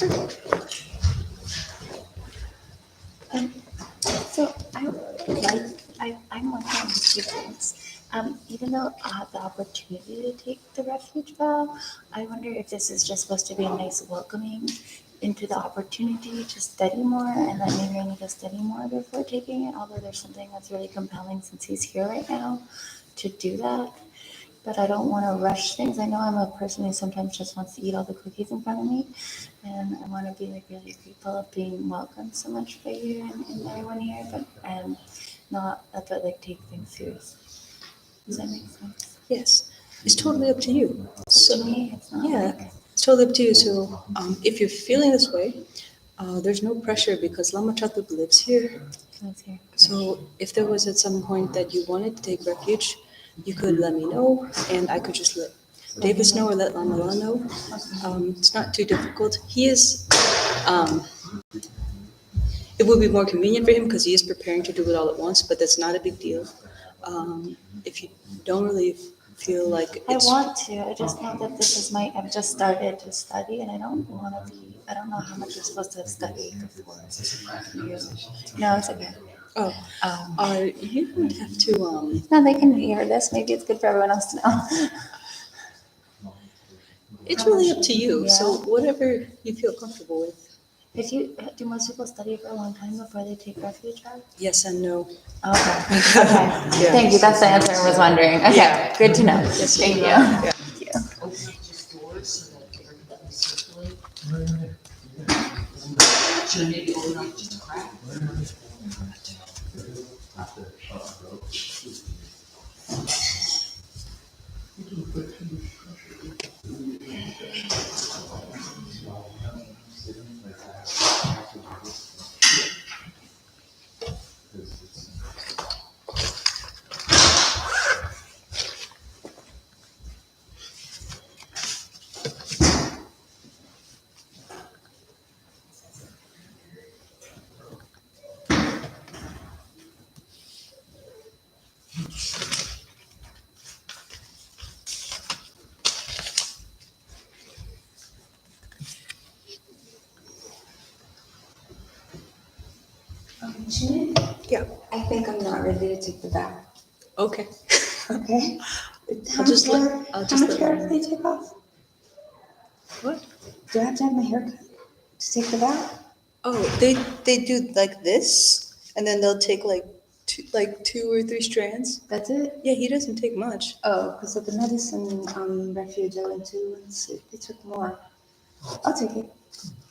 Sure. So I'm wondering a few things. Even though I have the opportunity to take the refuge vow, I wonder if this is just supposed to be a nice welcoming into the opportunity to study more, and that maybe I need to study more before taking it, although there's something that's really compelling since he's here right now to do that. But I don't want to rush things. I know I'm a person who sometimes just wants to eat all the cookies in front of me, and I want to be like really grateful of being welcomed so much by you and everyone here, but like take things seriously. Does that make sense? Yes, it's totally up to you. So to me, it's not. Yeah, it's totally up to you. So if you're feeling this way, there's no pressure because Lama Chatub lives here. Lives here. So if there was at some point that you wanted to take refuge, you could let me know, and I could just let Davis know or let Lama La know. It's not too difficult. He is. It would be more convenient for him because he is preparing to do it all at once, but that's not a big deal. If you don't really feel like I want to. I just know that I've just started to study, and I don't know how much you're supposed to have studied before. No, it's okay. You don't have to. No, they can hear this. Maybe it's good for everyone else to know. It's really up to you. Yeah. So whatever you feel comfortable with. Do most people study for a long time before they take refuge vow? Yes and no. Okay. Yeah. Thank you. That's the answer I was wondering. Okay. Yeah. Good to know. Yes, Thank you. Yeah. Thank you. Open up just doors so that air doesn't circulate. Should I maybe open up just a crack? Chime? Yeah. I think I'm not ready to take the vow. Okay. Okay. I'll just how let much hair do they take off? What? Do I have to have my hair cut to take the vow? Oh, they do like this, and then they'll take like two or three strands. That's it? Yeah, he doesn't take much. Oh, because at the medicine refuge I went to, they took more. I'll take it.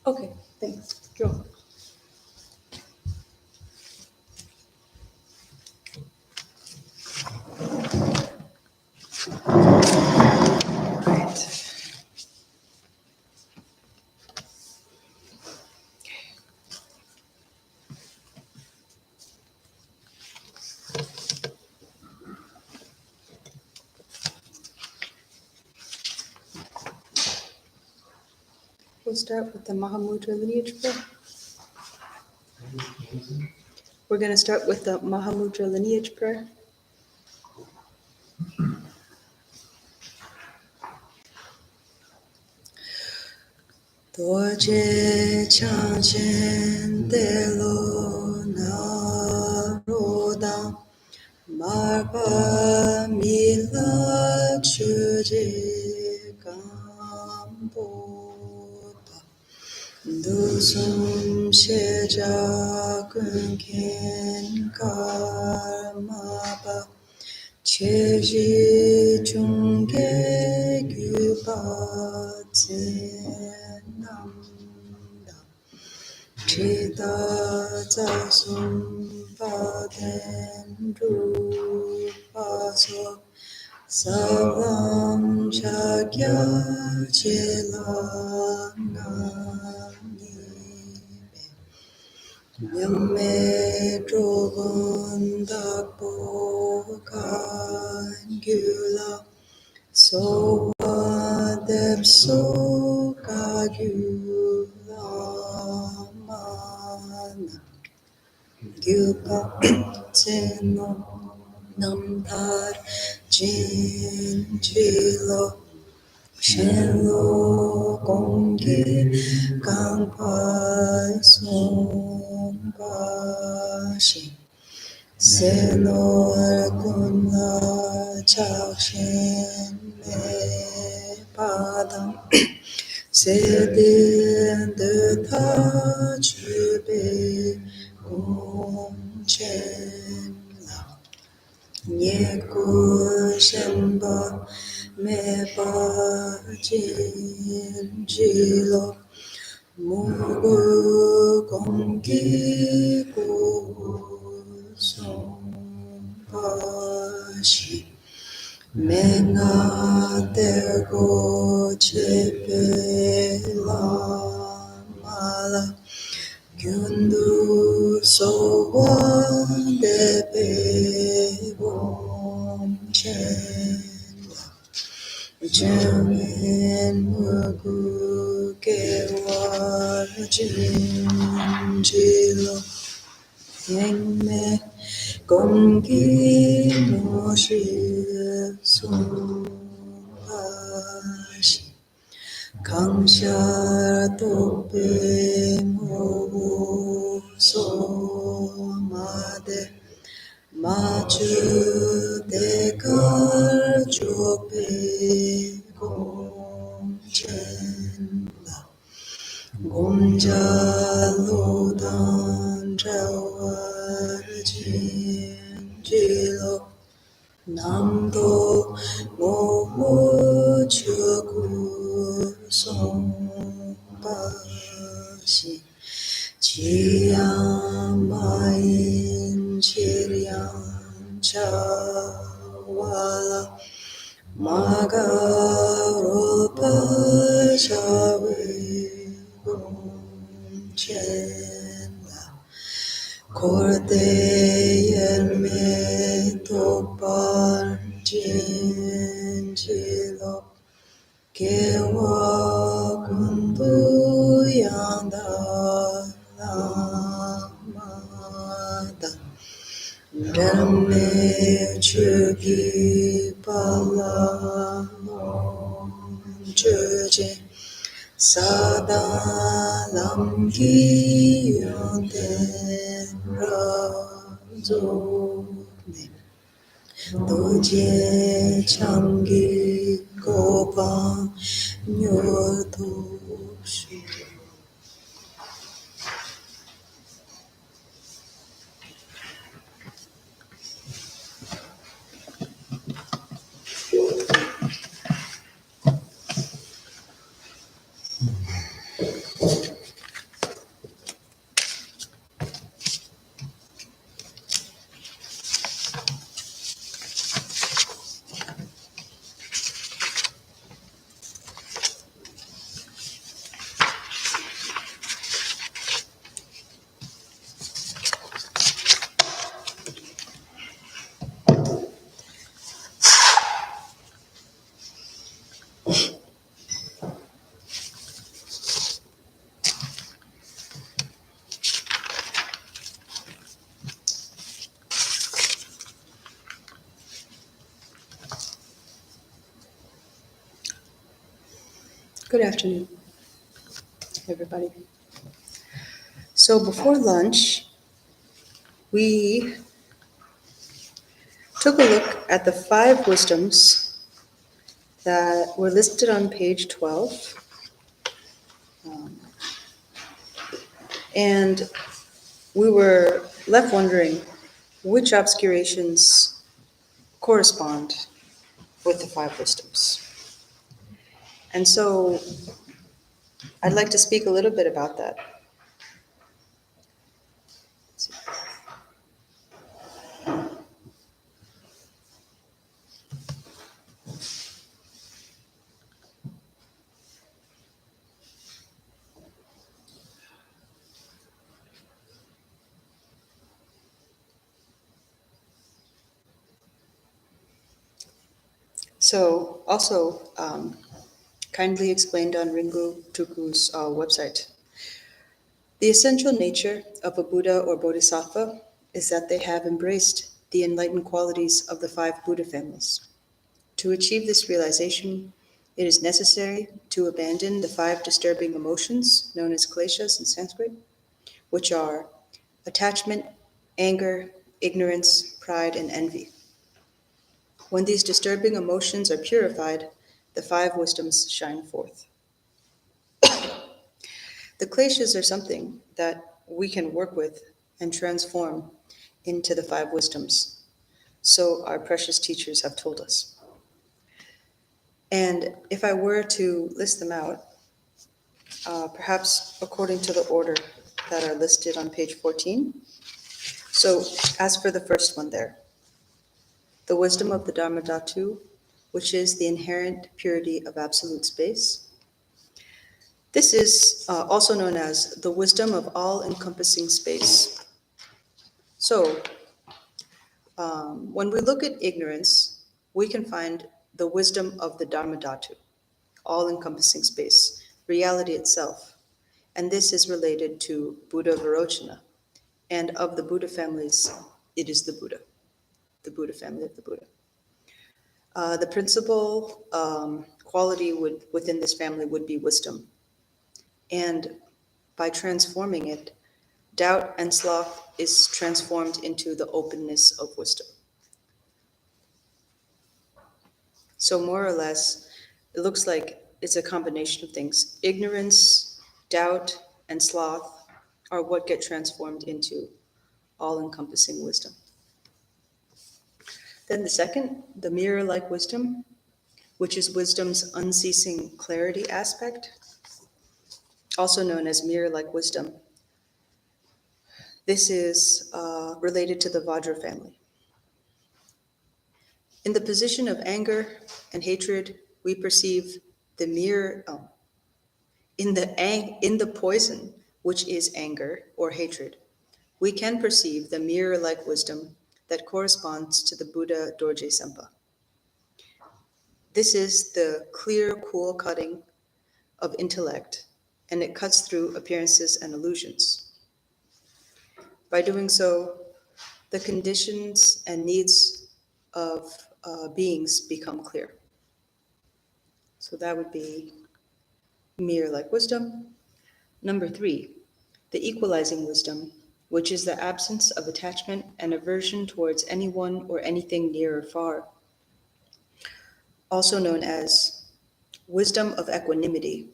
Okay. Thanks. You're welcome. We'll start with the Mahamudra Lineage prayer. We're going to start with the Mahamudra Lineage prayer. Dorje chanchen delo na roda marpa mila chuje kamboda dusum sheja kunken karma cheji chungge gyupa tsenamda chita zasum paden rupaso savam shakya chela Yamme Drogunda Bokangula So Depso Kagula Mana Gyupa Tseno Namdar Jinjilo Shenlo Gonggi Gangpa Songpa Shi Selo Kunla Chakshin Me Padam Sedin De Ta Chube Gong Chen Nye Ku Shenpa Me Pa Jin Jilo Mugu Gonggi Gu Song Pa Shi Menga Dergo Chepe La Mala Gyundu Sowa Debe Gom Chen Jamin Mugu Gewar Jin Jilo Yengme Gonggi No Shi Sung Shi Kangsha Tope Mo So Made Machu Dekar Chope Gom Chen Gomja Lodan Jawar Jin Jilo Namdo Moho Choku Song Bashi Chiang Mayin Chiriang Chawala Magaropa Shawe Gom Chen Corte Yerme Topar Jin Jilo Kewa Kundu Yanda Lamada Rame Chugi Pala Chuje Sada Lamgi Yonten Razone Doje Changi Gopa Nyotoshi. Good afternoon, everybody. So before lunch, we took a look at the 5 wisdoms that were listed on page 12. And we were left wondering which obscurations correspond with the 5 wisdoms. And so I'd like to speak a little bit about that. So also kindly explained on Ringu Tuku's website. The essential nature of a Buddha or Bodhisattva is that they have embraced the enlightened qualities of the 5 Buddha families. To achieve this realization, it is necessary to abandon the 5 disturbing emotions known as kleshas in Sanskrit, which are attachment, anger, ignorance, pride, and envy. When these disturbing emotions are purified, the 5 wisdoms shine forth. The kleshas are something that we can work with and transform into the 5 wisdoms, so our precious teachers have told us. And if I were to list them out, perhaps according to the order that are listed on page 14. So as for the first one there, the wisdom of the Dharma Dhatu, which is the inherent purity of absolute space. This is also known as the wisdom of all-encompassing space. So when we look at ignorance, we can find the wisdom of the Dharma Dhatu, all-encompassing space, reality itself. And this is related to Buddha Vairocana. And of the Buddha families, it is the Buddha family of the Buddha. The principal quality within this family would be wisdom. And by transforming it, doubt and sloth is transformed into the openness of wisdom. So more or less, it looks like it's a combination of things. Ignorance, doubt, and sloth are what get transformed into all-encompassing wisdom. Then the second, the mirror-like wisdom, which is wisdom's unceasing clarity aspect, also known as mirror-like wisdom. This is related to the Vajra family. In the position of anger and hatred, we perceive the mirror, in the poison, which is anger or hatred, we can perceive the mirror-like wisdom that corresponds to the Buddha Dorje Sempa. This is the clear, cool cutting of intellect, and it cuts through appearances and illusions. By doing so, the conditions and needs of beings become clear. So that would be mirror-like wisdom. Number 3, the equalizing wisdom, which is the absence of attachment and aversion towards anyone or anything near or far. Also known as wisdom of equanimity,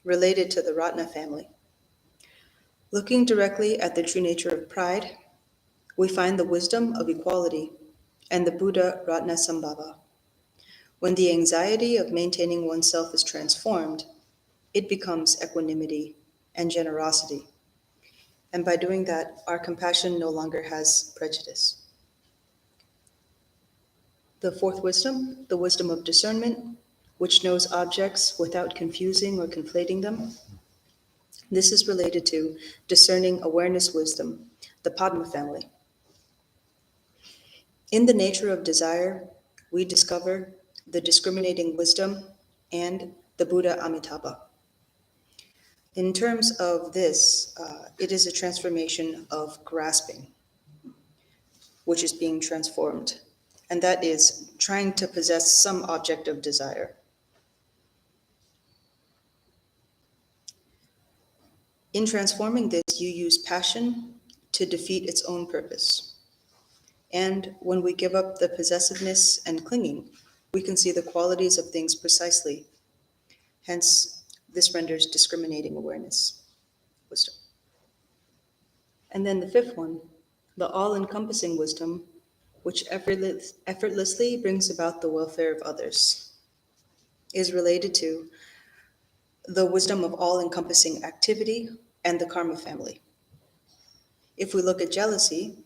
related to the Ratna family. Looking directly at the true nature of pride, we find the wisdom of equality and the Buddha Ratna Sambhava. When the anxiety of maintaining oneself is transformed, it becomes equanimity and generosity. And by doing that, our compassion no longer has prejudice. The fourth wisdom, the wisdom of discernment, which knows objects without confusing or conflating them. This is related to discerning awareness wisdom, the Padma family. In the nature of desire, we discover the discriminating wisdom and the Buddha Amitabha. In terms of this, it is a transformation of grasping, which is being transformed, and that is trying to possess some object of desire. In transforming this, you use passion to defeat its own purpose. And when we give up the possessiveness and clinging, we can see the qualities of things precisely. Hence, this renders discriminating awareness, wisdom. And then the fifth one, the all-encompassing wisdom, which effortlessly brings about the welfare of others, is related to the wisdom of all-encompassing activity and the karma family. If we look at jealousy,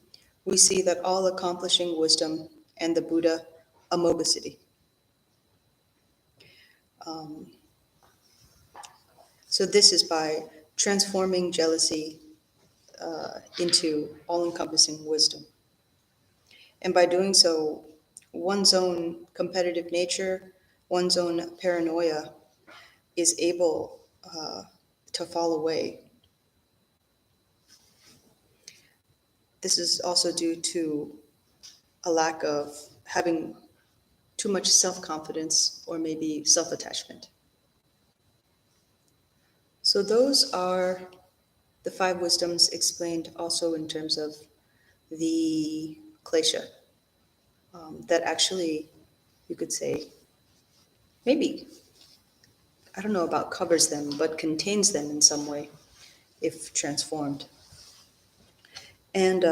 we see that all-accomplishing wisdom and the Buddha Amoghasiddhi. So this is by transforming jealousy into all-encompassing wisdom. And by doing so, one's own competitive nature, one's own paranoia is able to fall away. This is also due to a lack of having too much self-confidence, or maybe self-attachment. So those are the 5 wisdoms explained also in terms of the klesha that actually, you could say, maybe, I don't know about covers them, but contains them in some way, if transformed. And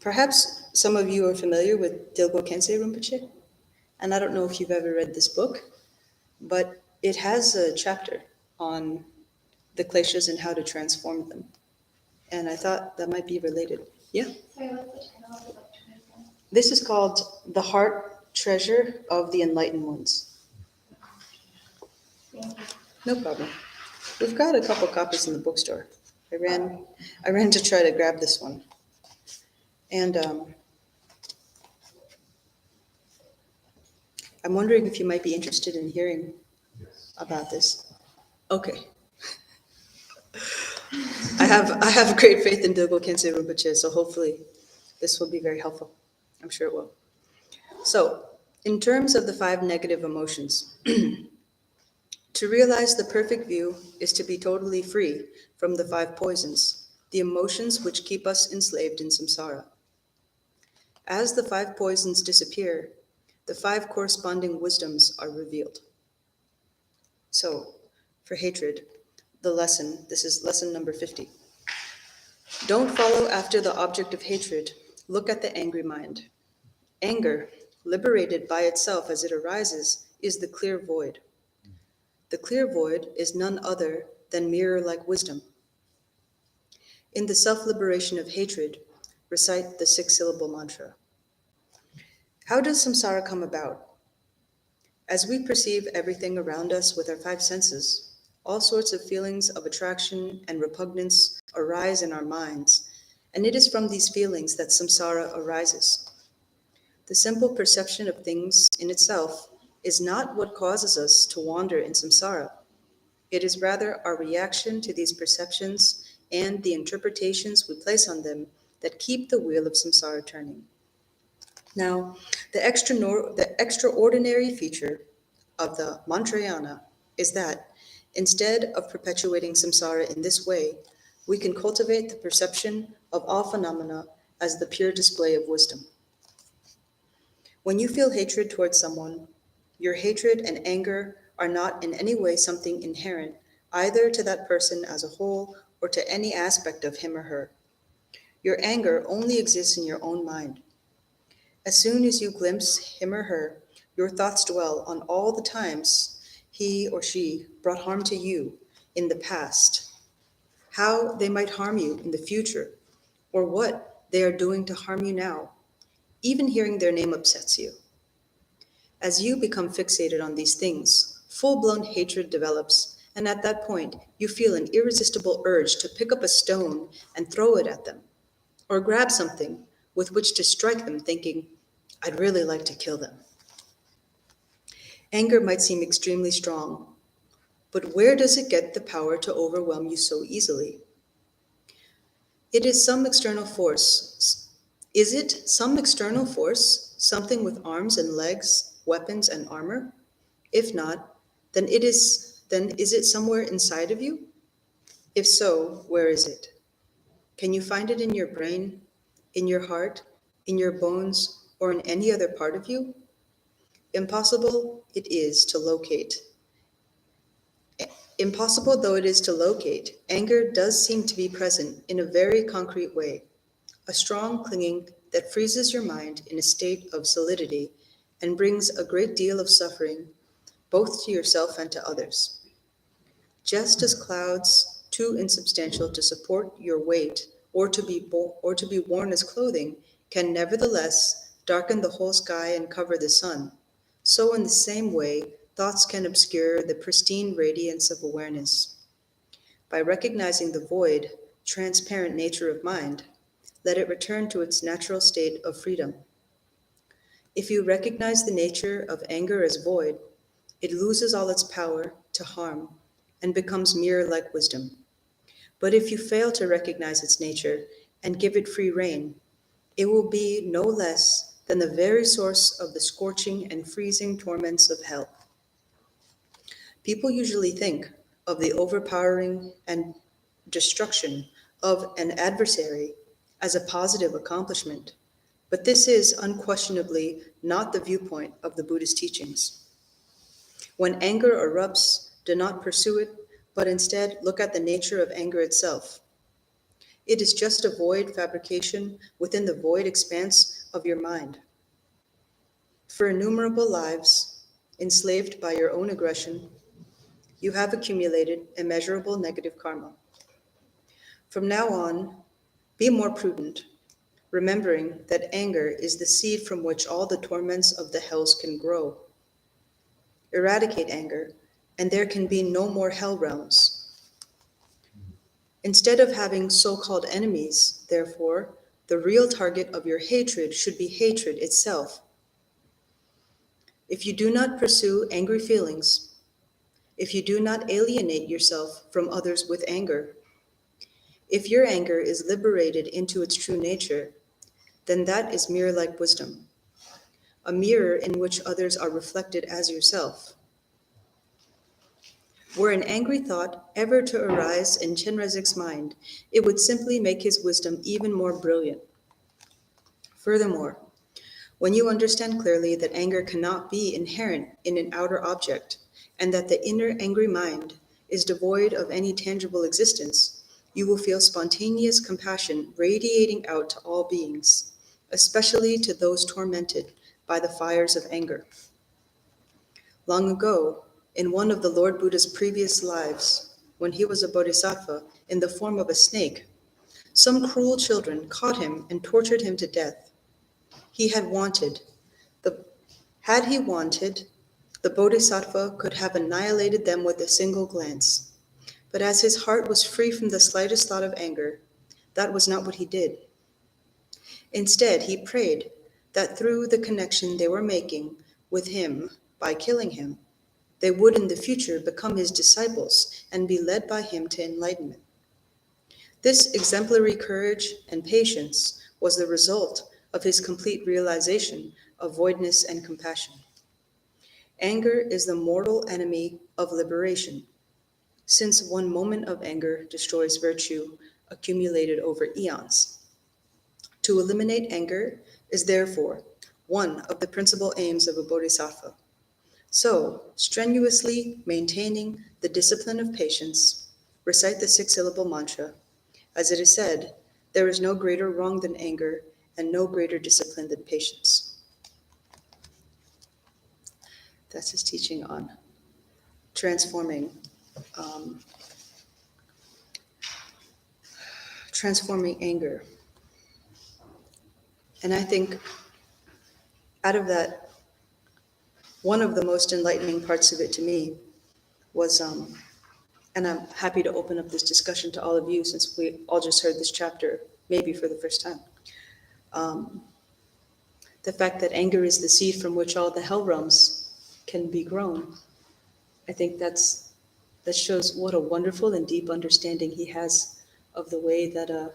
perhaps some of you are familiar with Dilgo Khyentse Rinpoche, and I don't know if you've ever read this book, but it has a chapter on the kleshas and how to transform them. And I thought that might be related. Yeah? Sorry, what's the title of the book? This is called The Heart Treasure of the Enlightened Ones. Thank you. No problem. We've got a couple copies in the bookstore. I ran to try to grab this one. And I'm wondering if you might be interested in hearing about this. Okay. I have great faith in Dilgo Khyentse Rinpoche, so hopefully this will be very helpful. I'm sure it will. So, in terms of the 5 negative emotions, to realize the perfect view is to be totally free from the 5 poisons, the emotions which keep us enslaved in samsara. As the 5 poisons disappear, the 5 corresponding wisdoms are revealed. So, for hatred, the lesson, this is lesson number 50. Don't follow after the object of hatred. Look at the angry mind. Anger, liberated by itself as it arises, is the clear void. The clear void is none other than mirror-like wisdom. In the self-liberation of hatred, recite the 6-syllable mantra. How does samsara come about? As we perceive everything around us with our 5 senses, all sorts of feelings of attraction and repugnance arise in our minds, and it is from these feelings that samsara arises. The simple perception of things in itself is not what causes us to wander in samsara. It is rather our reaction to these perceptions and the interpretations we place on them that keep the wheel of samsara turning. Now, the extraordinary feature of the mantrayana is that instead of perpetuating samsara in this way, we can cultivate the perception of all phenomena as the pure display of wisdom. When you feel hatred towards someone, your hatred and anger are not in any way something inherent either to that person as a whole or to any aspect of him or her. Your anger only exists in your own mind. As soon as you glimpse him or her, your thoughts dwell on all the times he or she brought harm to you in the past, how they might harm you in the future, or what they are doing to harm you now. Even hearing their name upsets you. As you become fixated on these things, full-blown hatred develops, and at that point, you feel an irresistible urge to pick up a stone and throw it at them, or grab something with which to strike them, thinking, I'd really like to kill them. Anger might seem extremely strong, but where does it get the power to overwhelm you so easily? It is some external force. Is it some external force, something with arms and legs, weapons and armor? If not, then is it somewhere inside of you? If so, where is it? Can you find it in your brain, in your heart, in your bones, or in any other part of you? Impossible it is to locate. Impossible though it is to locate, anger does seem to be present in a very concrete way, a strong clinging that freezes your mind in a state of solidity and brings a great deal of suffering, both to yourself and to others. Just as clouds, too insubstantial to support your weight or to be worn as clothing, can nevertheless darken the whole sky and cover the sun, so in the same way, thoughts can obscure the pristine radiance of awareness. By recognizing the void, transparent nature of mind, let it return to its natural state of freedom. If you recognize the nature of anger as void, it loses all its power to harm and becomes mirror-like wisdom. But if you fail to recognize its nature and give it free rein, it will be no less than the very source of the scorching and freezing torments of hell. People usually think of the overpowering and destruction of an adversary as a positive accomplishment, but this is unquestionably not the viewpoint of the Buddhist teachings. When anger erupts, do not pursue it, but instead look at the nature of anger itself. It is just a void fabrication within the void expanse of your mind. For innumerable lives, enslaved by your own aggression, you have accumulated immeasurable negative karma. From now on, be more prudent, remembering that anger is the seed from which all the torments of the hells can grow. Eradicate anger, and there can be no more hell realms. Instead of having so-called enemies, therefore, the real target of your hatred should be hatred itself. If you do not pursue angry feelings, if you do not alienate yourself from others with anger, if your anger is liberated into its true nature, then that is mirror-like wisdom, a mirror in which others are reflected as yourself. Were an angry thought ever to arise in Chenrezig's mind, it would simply make his wisdom even more brilliant. Furthermore, when you understand clearly that anger cannot be inherent in an outer object, and that the inner angry mind is devoid of any tangible existence, you will feel spontaneous compassion radiating out to all beings, especially to those tormented by the fires of anger. Long ago, in one of the Lord Buddha's previous lives, when he was a bodhisattva in the form of a snake, some cruel children caught him and tortured him to death. Had he wanted, the bodhisattva could have annihilated them with a single glance. But as his heart was free from the slightest thought of anger, that was not what he did. Instead, he prayed that through the connection they were making with him by killing him, they would in the future become his disciples and be led by him to enlightenment. This exemplary courage and patience was the result of his complete realization of voidness and compassion. Anger is the mortal enemy of liberation, since one moment of anger destroys virtue accumulated over eons. To eliminate anger is therefore one of the principal aims of a bodhisattva. So, strenuously maintaining the discipline of patience, recite the 6-syllable mantra. As it is said, there is no greater wrong than anger and no greater discipline than patience. That's his teaching on transforming anger. And I think out of that, one of the most enlightening parts of it to me was, and I'm happy to open up this discussion to all of you since we all just heard this chapter, maybe for the first time. The fact that anger is the seed from which all the hell realms can be grown. I think that shows what a wonderful and deep understanding he has of the way that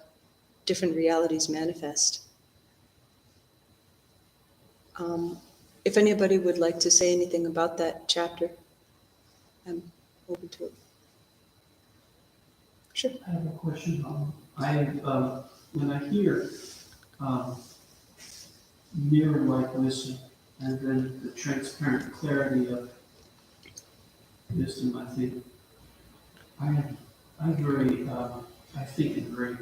different realities manifest. If anybody would like to say anything about that chapter, I'm open to it. Sure. I have a question. When I hear mirror-like wisdom and then the transparent clarity of wisdom, I think I think in a very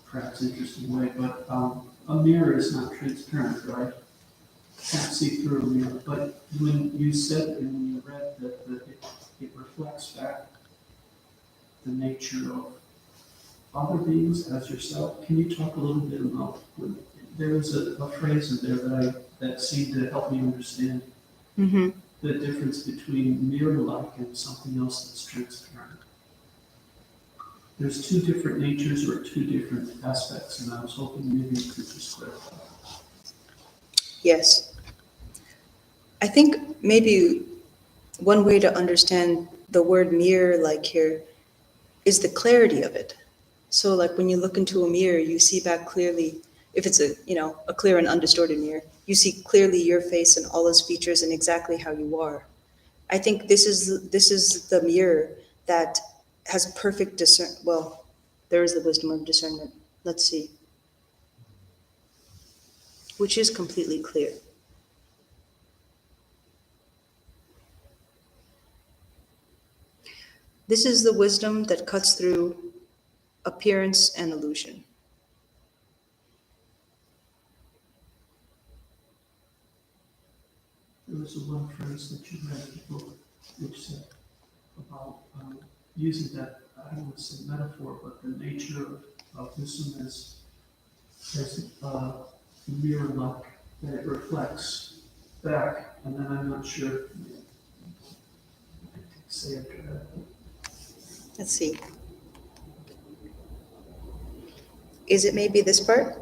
perhaps interesting way, but a mirror is not transparent, right? Can't see through a mirror. But when you said and when you read that it reflects back the nature of other beings as yourself, can you talk a little bit about? There was a phrase in there that seemed to help me understand the difference between mirror-like and something else that's transparent. There's two different natures or two different aspects, and I was hoping maybe you could just clarify. Yes. I think maybe one way to understand the word mirror like here is the clarity of it. So like when you look into a mirror, you see back clearly, if it's a clear and undistorted mirror, you see clearly your face and all its features and exactly how you are. I think this is the mirror that has perfect well, there is the wisdom of discernment. Let's see. Which is completely clear. This is the wisdom that cuts through appearance and illusion. There was one phrase that you read in the book which said about using that, I don't want to say metaphor, but the nature of wisdom as a mirror-like, that it reflects back, and then I'm not sure. Say after that. Let's see. Is it maybe this part?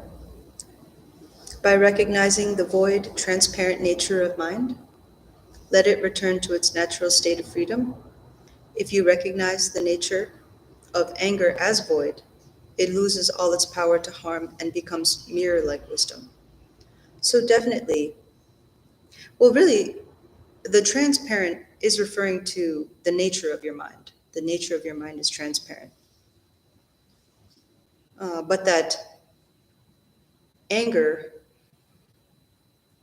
By recognizing the void, transparent nature of mind, let it return to its natural state of freedom. If you recognize the nature of anger as void, it loses all its power to harm and becomes mirror-like wisdom. So definitely, well, really, the transparent is referring to the nature of your mind. The nature of your mind is transparent. But that anger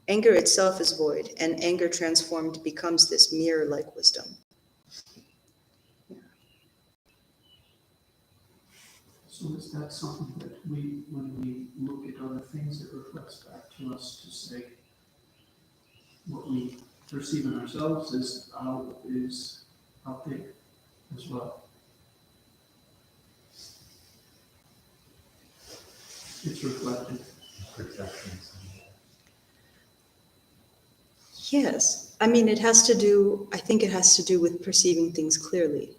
itself is void, and anger transformed becomes this mirror-like wisdom. So is that something that when we look at other things, it reflects back to us to say what we perceive in ourselves is out there as well? It's reflected. Perceptions. Yes, I mean, I think it has to do with perceiving things clearly.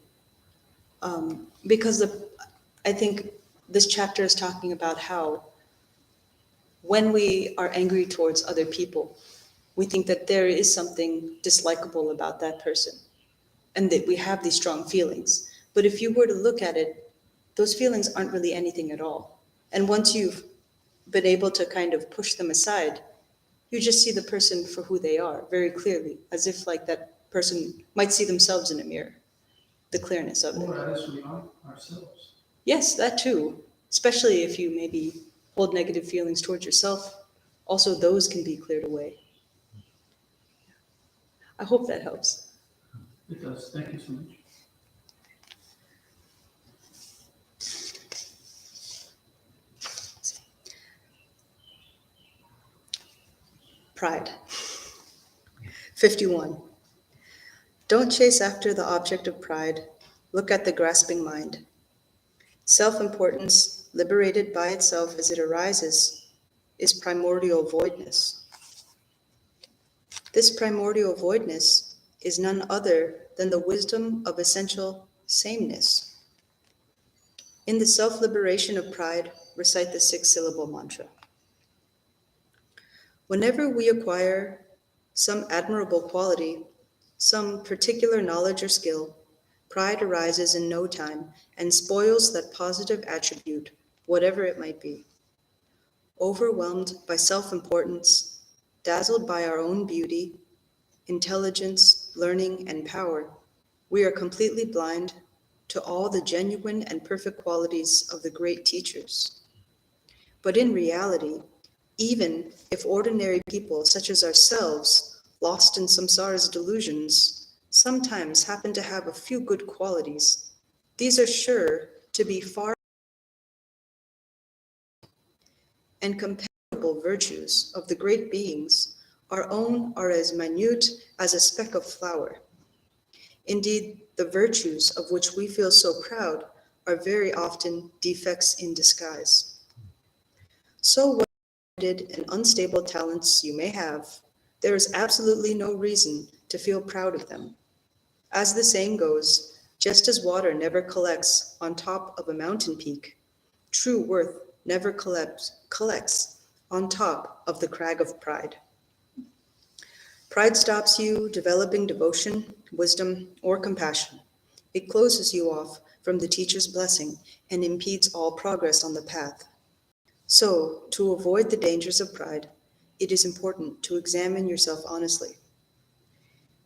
Because I think this chapter is talking about how when we are angry towards other people, we think that there is something dislikable about that person and that we have these strong feelings. But if you were to look at it, those feelings aren't really anything at all. And once you've been able to kind of push them aside, you just see the person for who they are very clearly, as if like that person might see themselves in a mirror, the clearness of it. Or as we are ourselves. Yes, that too, especially if you maybe hold negative feelings towards yourself. Also, those can be cleared away. I hope that helps. It does. Thank you so much. Pride. 51. Don't chase after the object of pride. Look at the grasping mind. Self-importance, liberated by itself as it arises, is primordial voidness. This primordial voidness is none other than the wisdom of essential sameness. In the self-liberation of pride, recite the 6-syllable mantra. Whenever we acquire some admirable quality, some particular knowledge or skill, pride arises in no time and spoils that positive attribute, whatever it might be. Overwhelmed by self-importance, dazzled by our own beauty, intelligence, learning, and power, we are completely blind to all the genuine and perfect qualities of the great teachers. But in reality, even if ordinary people such as ourselves, lost in samsara's delusions, sometimes happen to have a few good qualities, these are sure to be far and comparable virtues of the great beings. Our own are as minute as a speck of flour. Indeed, the virtues of which we feel so proud are very often defects in disguise. So well-rounded and unstable talents you may have, there is absolutely no reason to feel proud of them. As the saying goes, just as water never collects on top of a mountain peak, true worth never collects on top of the crag of pride. Pride stops you developing devotion, wisdom, or compassion. It closes you off from the teacher's blessing and impedes all progress on the path. So, to avoid the dangers of pride, it is important to examine yourself honestly.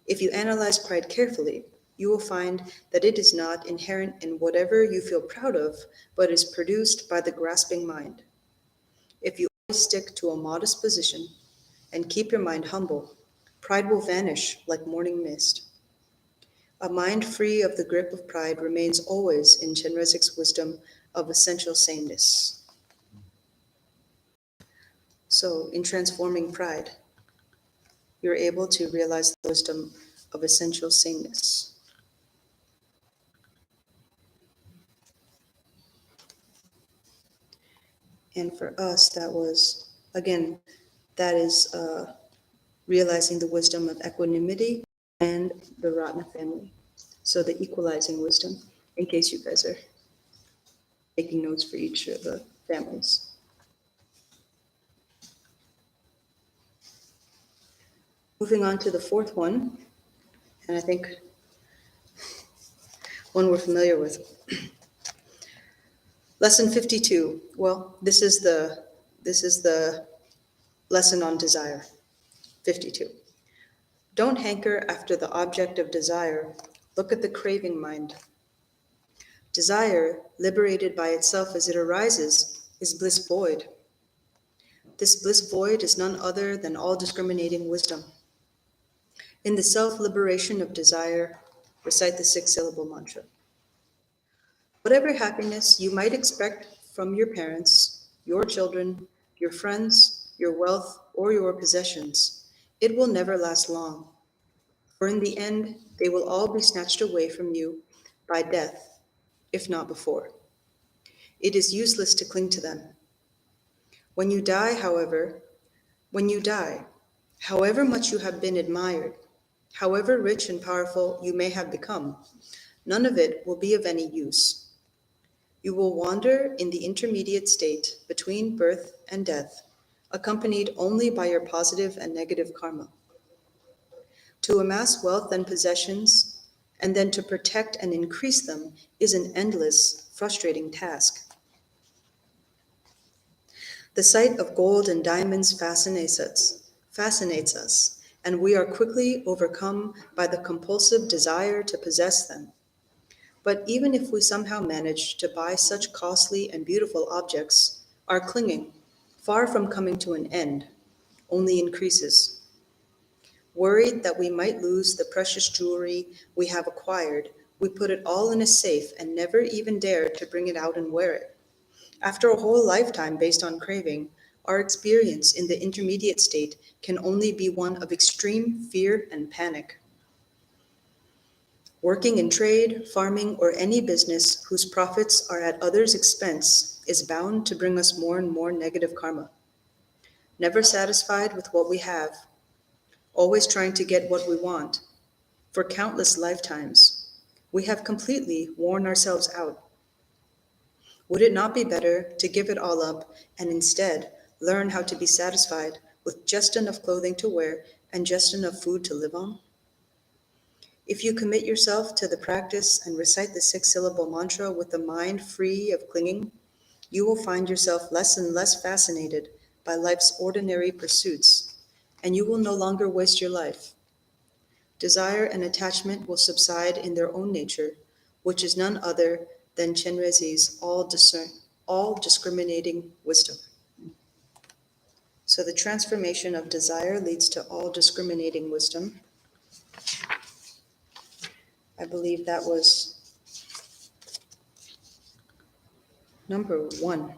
If you analyze pride carefully, you will find that it is not inherent in whatever you feel proud of, but is produced by the grasping mind. If you always stick to a modest position and keep your mind humble, pride will vanish like morning mist. A mind free of the grip of pride remains always in Chenrezig's wisdom of essential sameness. So, in transforming pride, you're able to realize the wisdom of essential sameness. And for us, that was, again, that is realizing the wisdom of equanimity and the Ratna family. So the equalizing wisdom, in case you guys are taking notes for each of the families. Moving on to the fourth one, and I think one we're familiar with. Lesson 52. Well, this is the lesson on desire. 52. Don't hanker after the object of desire. Look at the craving mind. Desire, liberated by itself as it arises, is bliss void. This bliss void is none other than all discriminating wisdom. In the self-liberation of desire, recite the 6-syllable mantra. Whatever happiness you might expect from your parents, your children, your friends, your wealth, or your possessions, it will never last long. For in the end, they will all be snatched away from you by death, if not before. It is useless to cling to them. When you die, however much you have been admired, however rich and powerful you may have become, none of it will be of any use. You will wander in the intermediate state between birth and death, accompanied only by your positive and negative karma. To amass wealth and possessions, and then to protect and increase them, is an endless, frustrating task. The sight of gold and diamonds fascinates us, and we are quickly overcome by the compulsive desire to possess them. But even if we somehow manage to buy such costly and beautiful objects, our clinging, far from coming to an end, only increases. Worried that we might lose the precious jewelry we have acquired, we put it all in a safe and never even dare to bring it out and wear it. After a whole lifetime based on craving, our experience in the intermediate state can only be one of extreme fear and panic. Working in trade, farming, or any business whose profits are at others' expense is bound to bring us more and more negative karma. Never satisfied with what we have, always trying to get what we want, for countless lifetimes, we have completely worn ourselves out. Would it not be better to give it all up and instead learn how to be satisfied with just enough clothing to wear and just enough food to live on? If you commit yourself to the practice and recite the 6-syllable mantra with the mind free of clinging, you will find yourself less and less fascinated by life's ordinary pursuits, and you will no longer waste your life. Desire and attachment will subside in their own nature, which is none other than Chenrezig's all discriminating wisdom. So the transformation of desire leads to all discriminating wisdom. I believe that was number 1.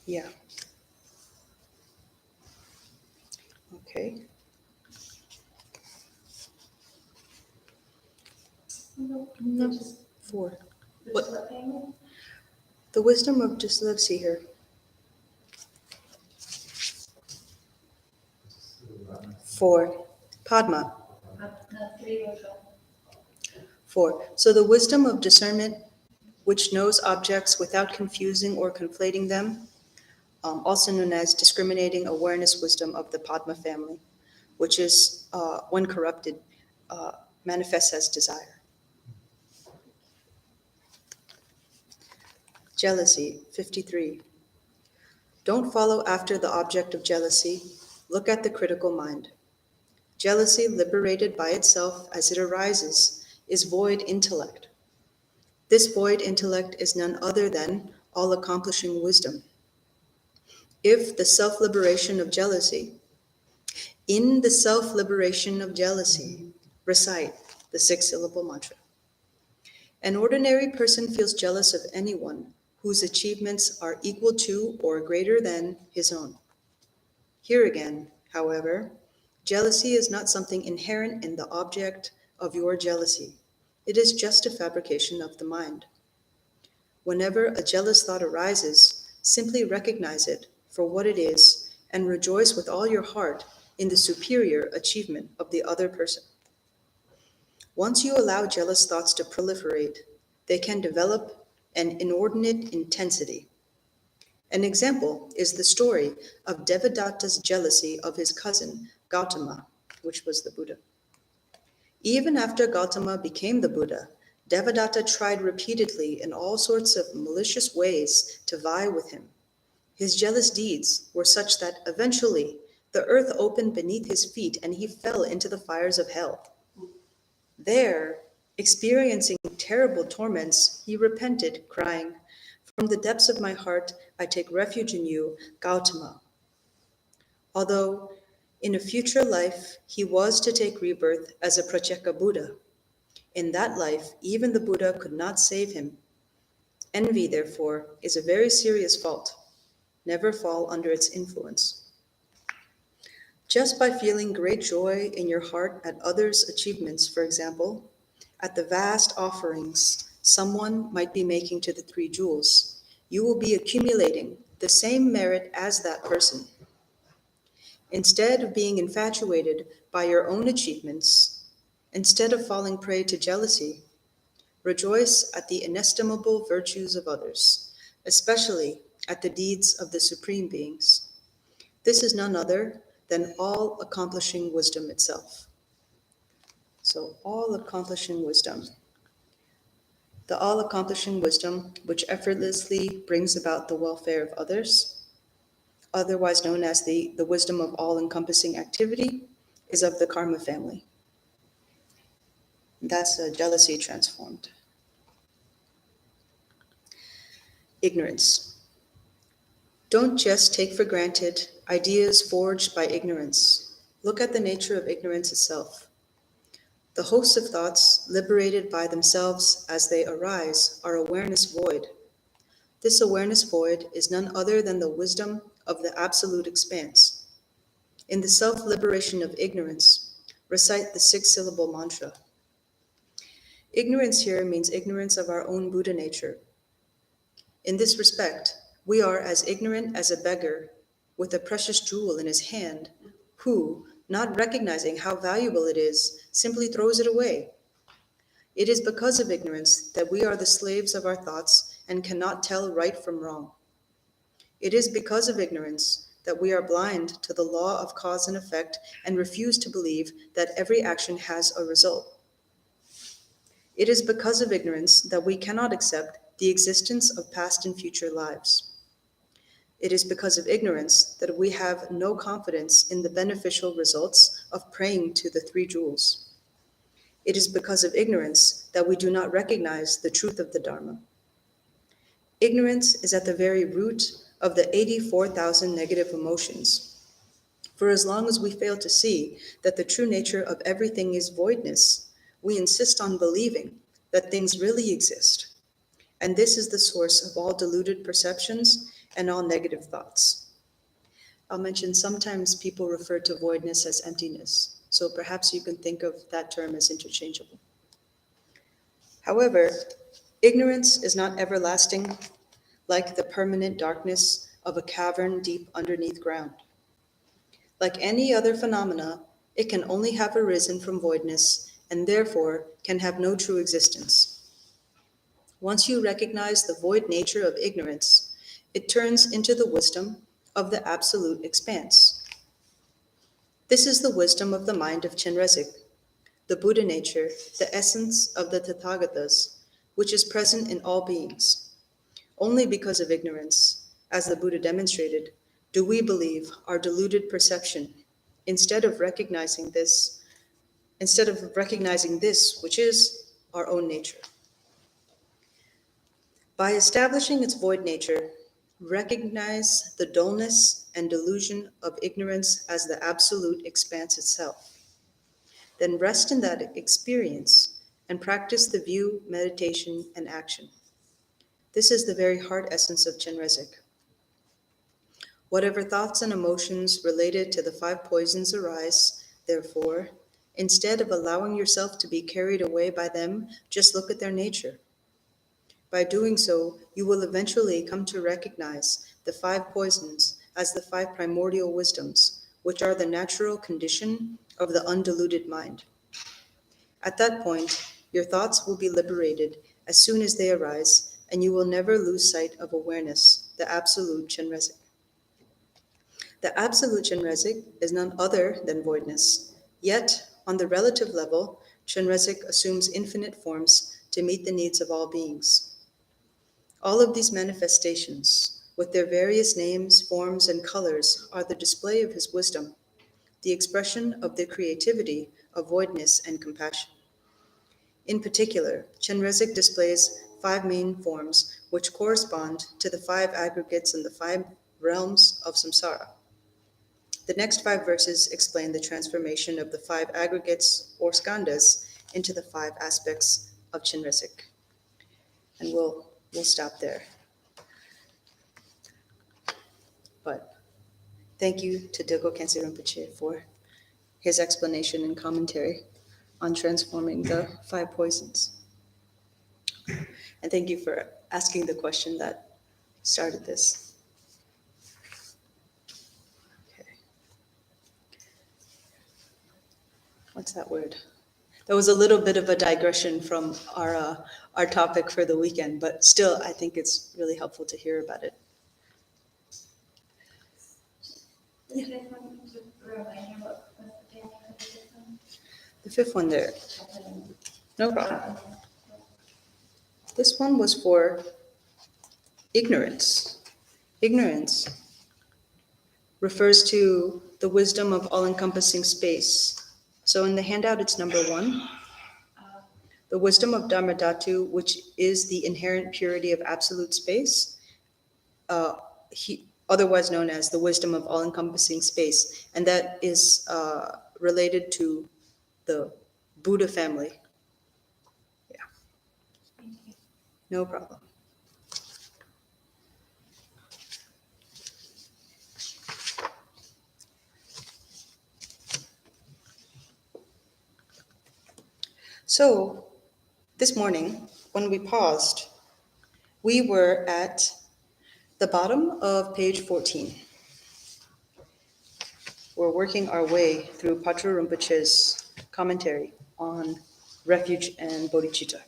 Yeah. Okay. No. 4. What? The wisdom of just, let's see here. 4. Padma. 4. So the wisdom of discernment, which knows objects without confusing or conflating them, also known as discriminating awareness wisdom of the Padma family, which is, when corrupted, manifests as desire. Jealousy, 53. Don't follow after the object of jealousy. Look at the critical mind. Jealousy, liberated by itself as it arises, is void intellect. This void intellect is none other than all-accomplishing wisdom. If the self-liberation of jealousy, in the self-liberation of jealousy, recite the 6-syllable mantra. An ordinary person feels jealous of anyone whose achievements are equal to or greater than his own. Here again, however, jealousy is not something inherent in the object of your jealousy. It is just a fabrication of the mind. Whenever a jealous thought arises, simply recognize it for what it is and rejoice with all your heart in the superior achievement of the other person. Once you allow jealous thoughts to proliferate, they can develop an inordinate intensity. An example is the story of Devadatta's jealousy of his cousin, Gautama, which was the Buddha. Even after Gautama became the Buddha, Devadatta tried repeatedly in all sorts of malicious ways to vie with him. His jealous deeds were such that eventually the earth opened beneath his feet and he fell into the fires of hell. There, experiencing terrible torments, he repented, crying, "From the depths of my heart, I take refuge in you, Gautama." Although in a future life, he was to take rebirth as a Pratyeka Buddha. In that life, even the Buddha could not save him. Envy, therefore, is a very serious fault. Never fall under its influence. Just by feeling great joy in your heart at others' achievements, for example, at the vast offerings someone might be making to the 3 jewels, you will be accumulating the same merit as that person. Instead of being infatuated by your own achievements, instead of falling prey to jealousy, rejoice at the inestimable virtues of others, especially at the deeds of the Supreme Beings. This is none other than all-accomplishing wisdom itself. So, all-accomplishing wisdom. The all-accomplishing wisdom which effortlessly brings about the welfare of others, otherwise known as the wisdom of all-encompassing activity, is of the karma family. That's jealousy transformed. Ignorance. Don't just take for granted ideas forged by ignorance. Look at the nature of ignorance itself. The hosts of thoughts, liberated by themselves as they arise, are awareness void. This awareness void is none other than the wisdom of the absolute expanse. In the self-liberation of ignorance, recite the 6-syllable mantra. Ignorance here means ignorance of our own Buddha nature. In this respect, we are as ignorant as a beggar with a precious jewel in his hand, who, not recognizing how valuable it is, simply throws it away. It is because of ignorance that we are the slaves of our thoughts and cannot tell right from wrong. It is because of ignorance that we are blind to the law of cause and effect and refuse to believe that every action has a result. It is because of ignorance that we cannot accept the existence of past and future lives. It is because of ignorance that we have no confidence in the beneficial results of praying to the 3 jewels. It is because of ignorance that we do not recognize the truth of the Dharma. Ignorance is at the very root of the 84,000 negative emotions. For as long as we fail to see that the true nature of everything is voidness, we insist on believing that things really exist. And this is the source of all deluded perceptions and all negative thoughts. I'll mention sometimes people refer to voidness as emptiness, so perhaps you can think of that term as interchangeable. However, ignorance is not everlasting, like the permanent darkness of a cavern deep underneath ground. Like any other phenomena, it can only have arisen from voidness and therefore can have no true existence. Once you recognize the void nature of ignorance, it turns into the wisdom of the absolute expanse. This is the wisdom of the mind of Chenrezig, the Buddha nature, the essence of the Tathagatas, which is present in all beings. Only because of ignorance, as the Buddha demonstrated, do we believe our deluded perception, instead of recognizing this, which is our own nature. By establishing its void nature, recognize the dullness and delusion of ignorance as the absolute expanse itself. Then rest in that experience and practice the view, meditation, and action. This is the very heart essence of Chenrezig. Whatever thoughts and emotions related to the 5 poisons arise, therefore, instead of allowing yourself to be carried away by them, just look at their nature. By doing so, you will eventually come to recognize the 5 poisons as the 5 primordial wisdoms, which are the natural condition of the undiluted mind. At that point, your thoughts will be liberated as soon as they arise, and you will never lose sight of awareness, the Absolute Chenrezig. The Absolute Chenrezig is none other than voidness. Yet, on the relative level, Chenrezig assumes infinite forms to meet the needs of all beings. All of these manifestations, with their various names, forms, and colors, are the display of his wisdom, the expression of the creativity of voidness and compassion. In particular, Chenrezig displays 5 main forms which correspond to the 5 aggregates in the 5 realms of samsara. The next 5 verses explain the transformation of the 5 aggregates or skandhas into the 5 aspects of Chenrezig. And we'll stop there. But thank you to Dilgo Khyentse Rinpoche for his explanation and commentary on transforming the 5 poisons. And thank you for asking the question that started this. Okay. What's that word? That was a little bit of a digression from our topic for the weekend, but still, I think it's really helpful to hear about it. Yeah. The 5th one there. No problem. This one was for ignorance. Ignorance refers to the wisdom of all-encompassing space. So in the handout, it's number 1. The wisdom of Dharma Dhatu, which is the inherent purity of absolute space, otherwise known as the wisdom of all-encompassing space. And that is related to the Buddha family. Yeah. No problem. So, this morning, when we paused, we were at the bottom of page 14. We're working our way through Patrul Rinpoche's commentary on Refuge and Bodhichitta.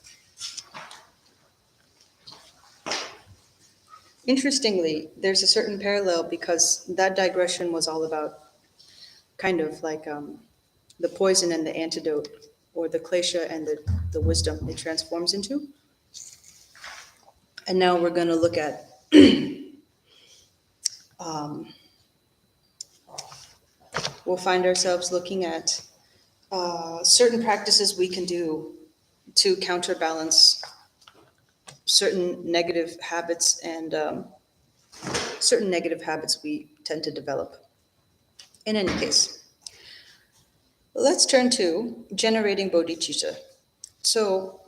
Interestingly, there's a certain parallel because that digression was all about kind of like the poison and the antidote, or the klesha and the wisdom it transforms into. And now we're going to look at we'll find ourselves looking at certain practices we can do to counterbalance certain negative habits and certain negative habits we tend to develop. In any case, let's turn to generating bodhicitta. So,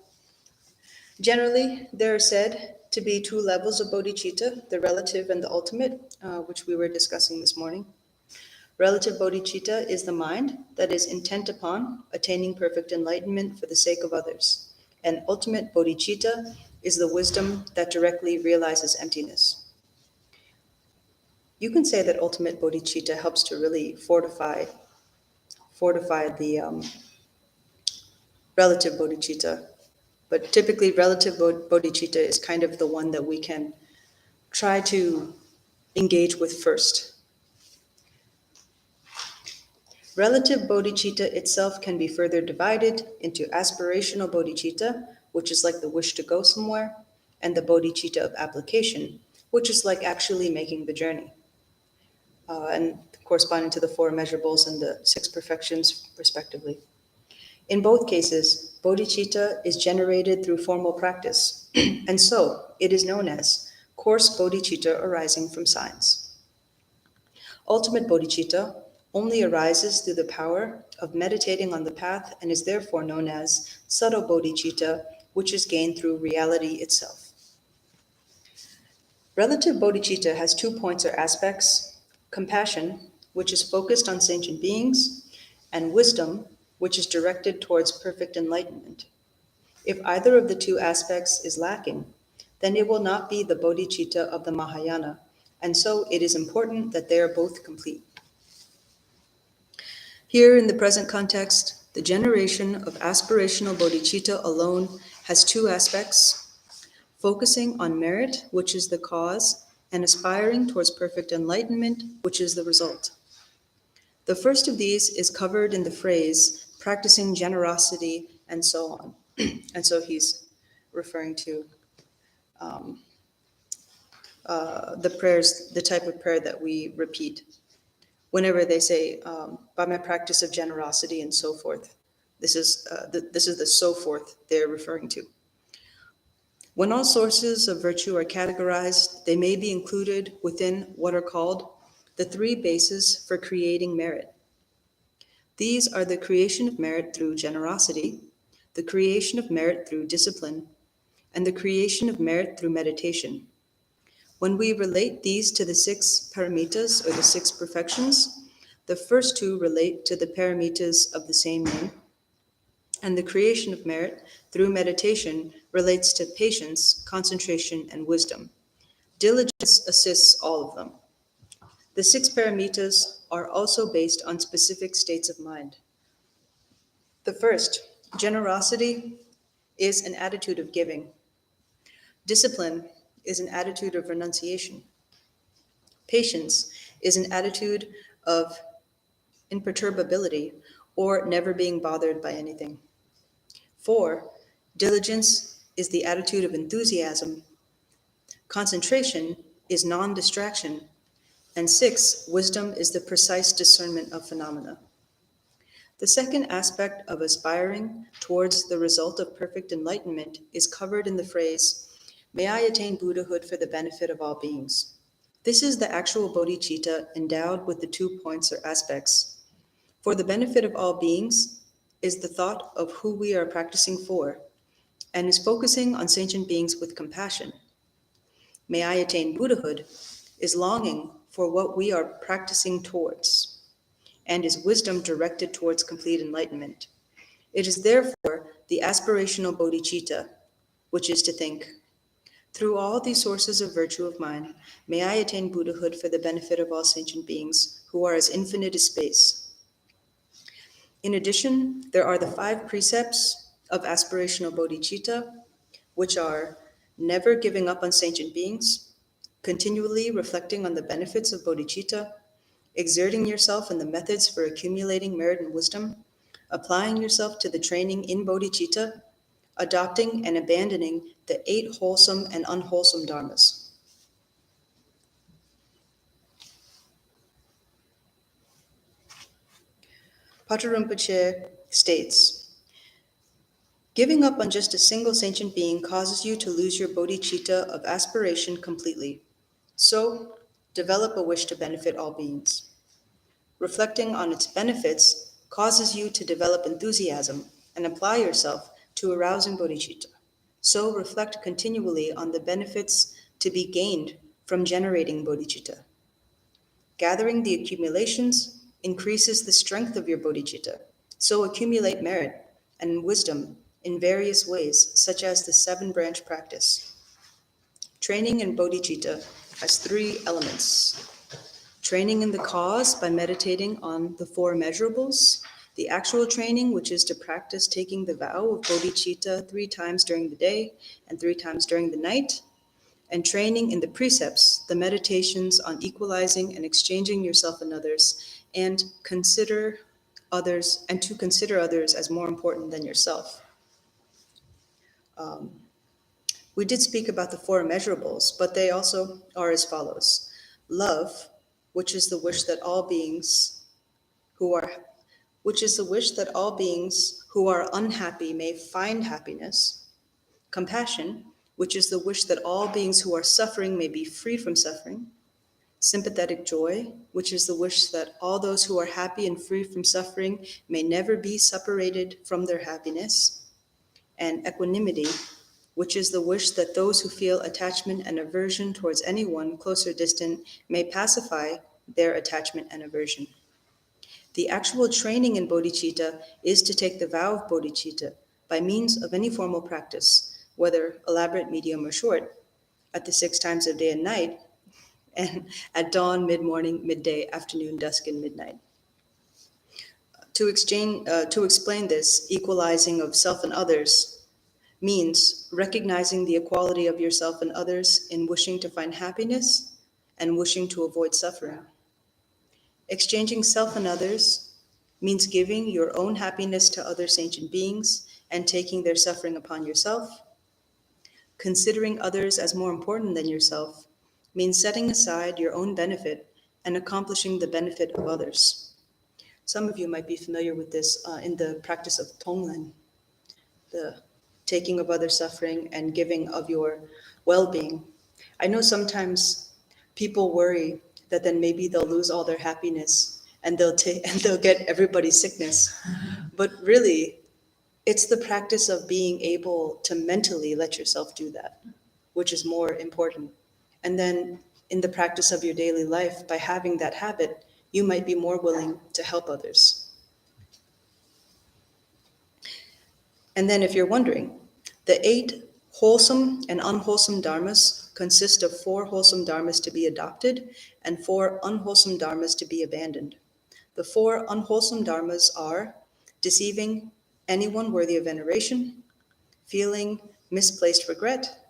generally, there are said to be 2 levels of bodhicitta, the relative and the ultimate, which we were discussing this morning. Relative bodhicitta is the mind that is intent upon attaining perfect enlightenment for the sake of others. And ultimate bodhicitta is the wisdom that directly realizes emptiness. You can say that ultimate bodhicitta helps to really fortify the relative bodhicitta. But typically, relative bodhicitta is kind of the one that we can try to engage with first. Relative bodhicitta itself can be further divided into aspirational bodhicitta, which is like the wish to go somewhere, and the bodhicitta of application, which is like actually making the journey, and corresponding to the 4 immeasurables and the 6 perfections, respectively. In both cases, bodhicitta is generated through formal practice, and so it is known as coarse bodhicitta arising from signs. Ultimate bodhicitta only arises through the power of meditating on the path and is therefore known as subtle bodhicitta, which is gained through reality itself. Relative bodhicitta has 2 points or aspects: compassion, which is focused on sentient beings, and wisdom, which is directed towards perfect enlightenment. If either of the 2 aspects is lacking, then it will not be the bodhicitta of the Mahayana, and so it is important that they are both complete. Here, in the present context, the generation of aspirational bodhicitta alone has 2 aspects: focusing on merit, which is the cause, and aspiring towards perfect enlightenment, which is the result. The first of these is covered in the phrase, practicing generosity, and so on. And so he's referring to the prayers, the type of prayer that we repeat whenever they say, by my practice of generosity and so forth. This is the so forth they're referring to. When all sources of virtue are categorized, they may be included within what are called the 3 bases for creating merit. These are the creation of merit through generosity, the creation of merit through discipline, and the creation of merit through meditation. When we relate these to the 6 paramitas, or the 6 perfections, the first 2 relate to the paramitas of the same name, and the creation of merit through meditation relates to patience, concentration, and wisdom. Diligence assists all of them. The 6 paramitas are also based on specific states of mind. The first, generosity, is an attitude of giving. Discipline is an attitude of renunciation. Patience is an attitude of imperturbability, or never being bothered by anything. 4, diligence is the attitude of enthusiasm. Concentration is non-distraction. And 6, wisdom is the precise discernment of phenomena. The second aspect of aspiring towards the result of perfect enlightenment is covered in the phrase, may I attain Buddhahood for the benefit of all beings. This is the actual bodhicitta endowed with the 2 points or aspects. For the benefit of all beings is the thought of who we are practicing for, and is focusing on sentient beings with compassion. May I attain Buddhahood is longing for what we are practicing towards, and is wisdom directed towards complete enlightenment. It is therefore the aspirational bodhicitta, which is to think, through all these sources of virtue of mine, may I attain Buddhahood for the benefit of all sentient beings who are as infinite as space. In addition, there are the 5 precepts of aspirational bodhicitta, which are never giving up on sentient beings, continually reflecting on the benefits of bodhicitta, exerting yourself in the methods for accumulating merit and wisdom, applying yourself to the training in bodhicitta, adopting and abandoning the 8 wholesome and unwholesome dharmas. Bardor Rinpoche states, giving up on just a single sentient being causes you to lose your bodhicitta of aspiration completely. So, develop a wish to benefit all beings. Reflecting on its benefits causes you to develop enthusiasm and apply yourself to arousing bodhicitta. So, reflect continually on the benefits to be gained from generating bodhicitta. Gathering the accumulations increases the strength of your bodhicitta. So, accumulate merit and wisdom in various ways, such as the 7-branch practice. Training in bodhicitta has 3 elements. Training in the cause by meditating on the 4 immeasurables, the actual training, which is to practice taking the vow of bodhicitta 3 times during the day and 3 times during the night, and training in the precepts, the meditations on equalizing and exchanging yourself and others, and to consider others as more important than yourself. We did speak about the four immeasurables, but they also are as follows. Love, which is the wish that all beings who are unhappy may find happiness. Compassion, which is the wish that all beings who are suffering may be freed from suffering. Sympathetic joy, which is the wish that all those who are happy and free from suffering may never be separated from their happiness. And equanimity, which is the wish that those who feel attachment and aversion towards anyone, close or distant, may pacify their attachment and aversion. The actual training in bodhicitta is to take the vow of bodhicitta by means of any formal practice, whether elaborate, medium, or short, at the 6 times of day and night, and at dawn, mid-morning, midday, afternoon, dusk, and midnight. To explain this, equalizing of self and others means recognizing the equality of yourself and others in wishing to find happiness and wishing to avoid suffering. Exchanging self and others means giving your own happiness to other sentient beings and taking their suffering upon yourself. Considering others as more important than yourself means setting aside your own benefit and accomplishing the benefit of others. Some of you might be familiar with this in the practice of Tonglen, the taking of other suffering and giving of your well-being. I know sometimes people worry that then maybe they'll lose all their happiness and they'll get everybody's sickness. But really, it's the practice of being able to mentally let yourself do that, which is more important. And then in the practice of your daily life, by having that habit, you might be more willing to help others. And then if you're wondering, the 8 wholesome and unwholesome dharmas consist of 4 wholesome dharmas to be adopted and 4 unwholesome dharmas to be abandoned. The 4 unwholesome dharmas are deceiving anyone worthy of veneration, feeling misplaced regret,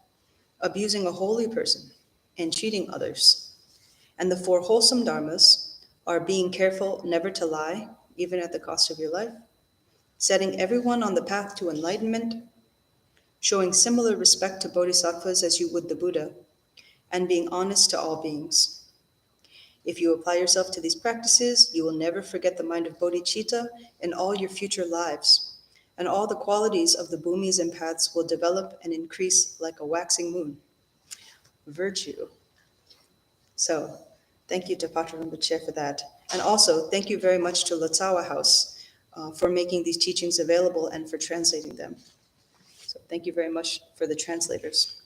abusing a holy person, and cheating others. And the 4 wholesome dharmas are being careful never to lie, even at the cost of your life, setting everyone on the path to enlightenment, showing similar respect to bodhisattvas as you would the Buddha, and being honest to all beings. If you apply yourself to these practices, you will never forget the mind of bodhicitta in all your future lives, and all the qualities of the bhumis and paths will develop and increase like a waxing moon. Virtue. So, thank you to Patrul Rinpoche for that. And also, thank you very much to Lotsawa House for making these teachings available and for translating them. So thank you very much for the translators.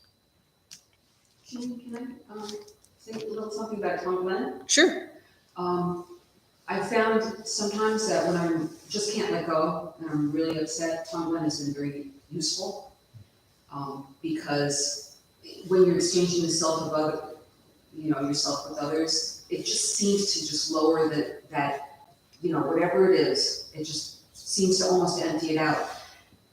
Can I say a little something about Tonglen? Sure. I found sometimes that when I just can't let go and I'm really upset, Tonglen has been very useful. Because when you're exchanging yourself with others, it just seems to just lower that whatever it is, it just seems to almost empty it out,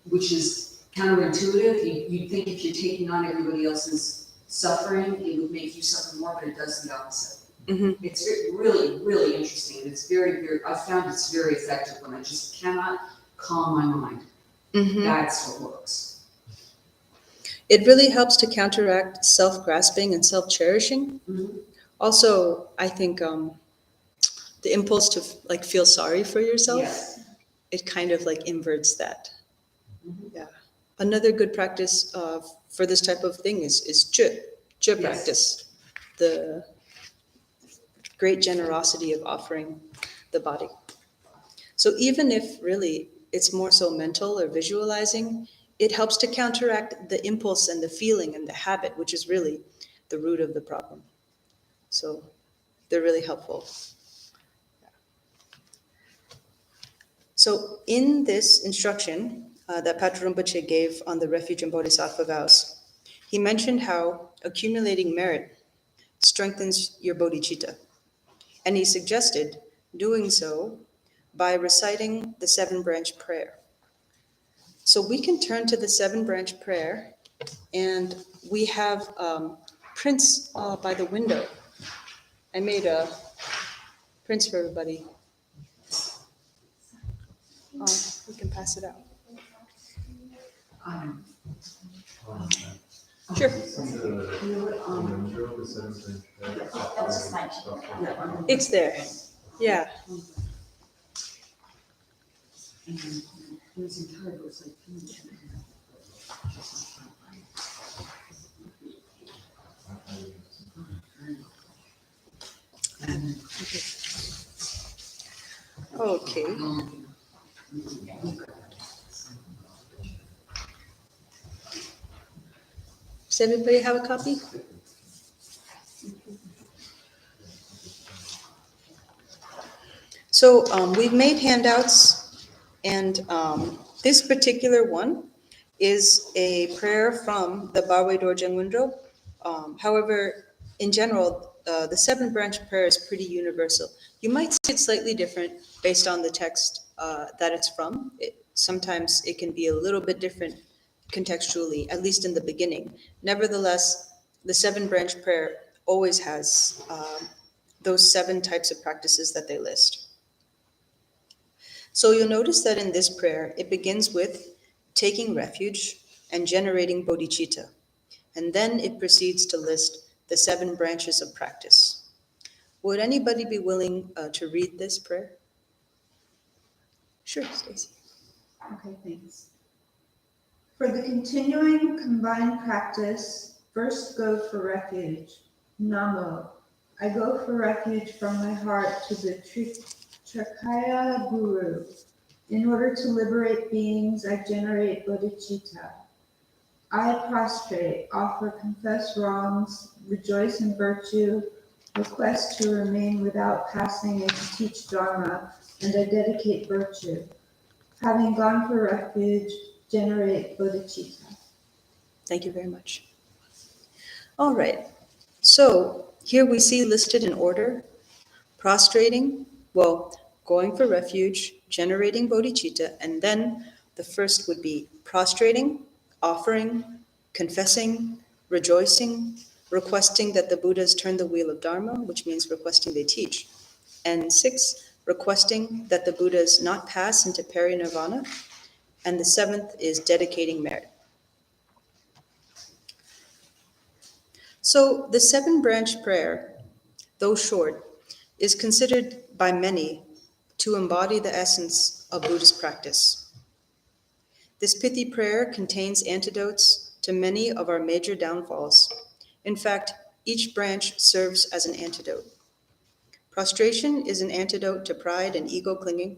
which is counterintuitive. You'd think if you're taking on everybody else's suffering, it would make you suffer more, but it does the opposite. Mm-hmm. It's really, really interesting. It's I found it's very effective when I just cannot calm my mind. Mm-hmm. That's what works. It really helps to counteract self-grasping and self-cherishing. Mm-hmm. Also, I think the impulse to feel sorry for yourself, Yes. it kind of inverts that. Mm-hmm. Yeah. Another good practice for this type of thing is Chö Yes. practice, the great generosity of offering the body. So even if really it's more so mental or visualizing, it helps to counteract the impulse and the feeling and the habit, which is really the root of the problem. So they're really helpful. So in this instruction that Patrul Rinpoche gave on the Refuge and Bodhisattva Vows, he mentioned how accumulating merit strengthens your bodhicitta. And he suggested doing so by reciting the 7-branch prayer. So we can turn to the 7-branch prayer, and we have prints by the window. I made a prints for everybody. We can pass it out. Sure. That's just my. It's there. Yeah. And his entire was like. Okay. Does everybody have a copy? So we've made handouts, and this particular one is a prayer from the Barway Dorje Ngundro. However, in general, the seven branch prayer is pretty universal. You might see it slightly different based on the text that it's from. Sometimes it can be a little bit different contextually, at least in the beginning. Nevertheless, the seven branch prayer always has those 7 types of practices that they list. So you'll notice that in this prayer, it begins with taking refuge and generating bodhicitta. And then it proceeds to list the 7 branches of practice. Would anybody be willing to read this prayer? Sure, Stacy. Okay, thanks. For the continuing combined practice, first go for refuge. Namo. I go for refuge from my heart to the Trikaya Guru. In order to liberate beings, I generate bodhicitta. I prostrate, offer confess wrongs, rejoice in virtue, request to remain without passing and to teach Dharma, and I dedicate virtue. Having gone for refuge, generate bodhicitta. Thank you very much. All right. So here we see listed in order, prostrating, going for refuge, generating bodhicitta, and then the first would be prostrating, offering, confessing, rejoicing, requesting that the Buddhas turn the wheel of Dharma, which means requesting they teach. And 6, requesting that the Buddhas not pass into parinirvana. And the 7th is dedicating merit. So the 7-branch prayer, though short, is considered by many to embody the essence of Buddhist practice. This pithy prayer contains antidotes to many of our major downfalls. In fact, each branch serves as an antidote. Prostration is an antidote to pride and ego clinging.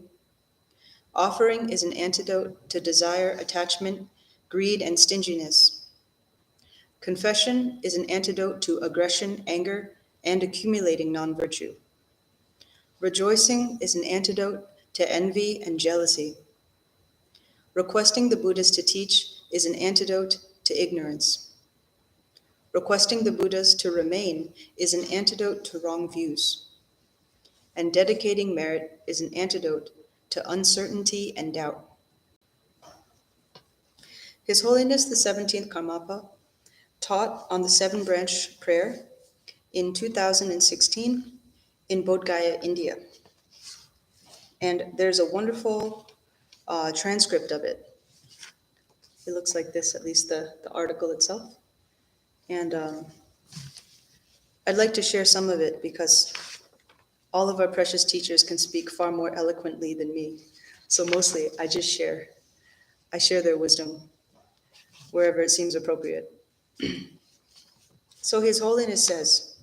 Offering is an antidote to desire, attachment, greed, and stinginess. Confession is an antidote to aggression, anger, and accumulating non-virtue. Rejoicing is an antidote to envy and jealousy. Requesting the Buddhas to teach is an antidote to ignorance. Requesting the Buddhas to remain is an antidote to wrong views. And dedicating merit is an antidote to uncertainty and doubt. His Holiness the 17th Karmapa taught on the 7-branch prayer in 2016 in Bodh Gaya, India. And there's a wonderful transcript of it. It looks like this, at least the article itself. And I'd like to share some of it because all of our precious teachers can speak far more eloquently than me. So mostly I share their wisdom wherever it seems appropriate. So His Holiness says,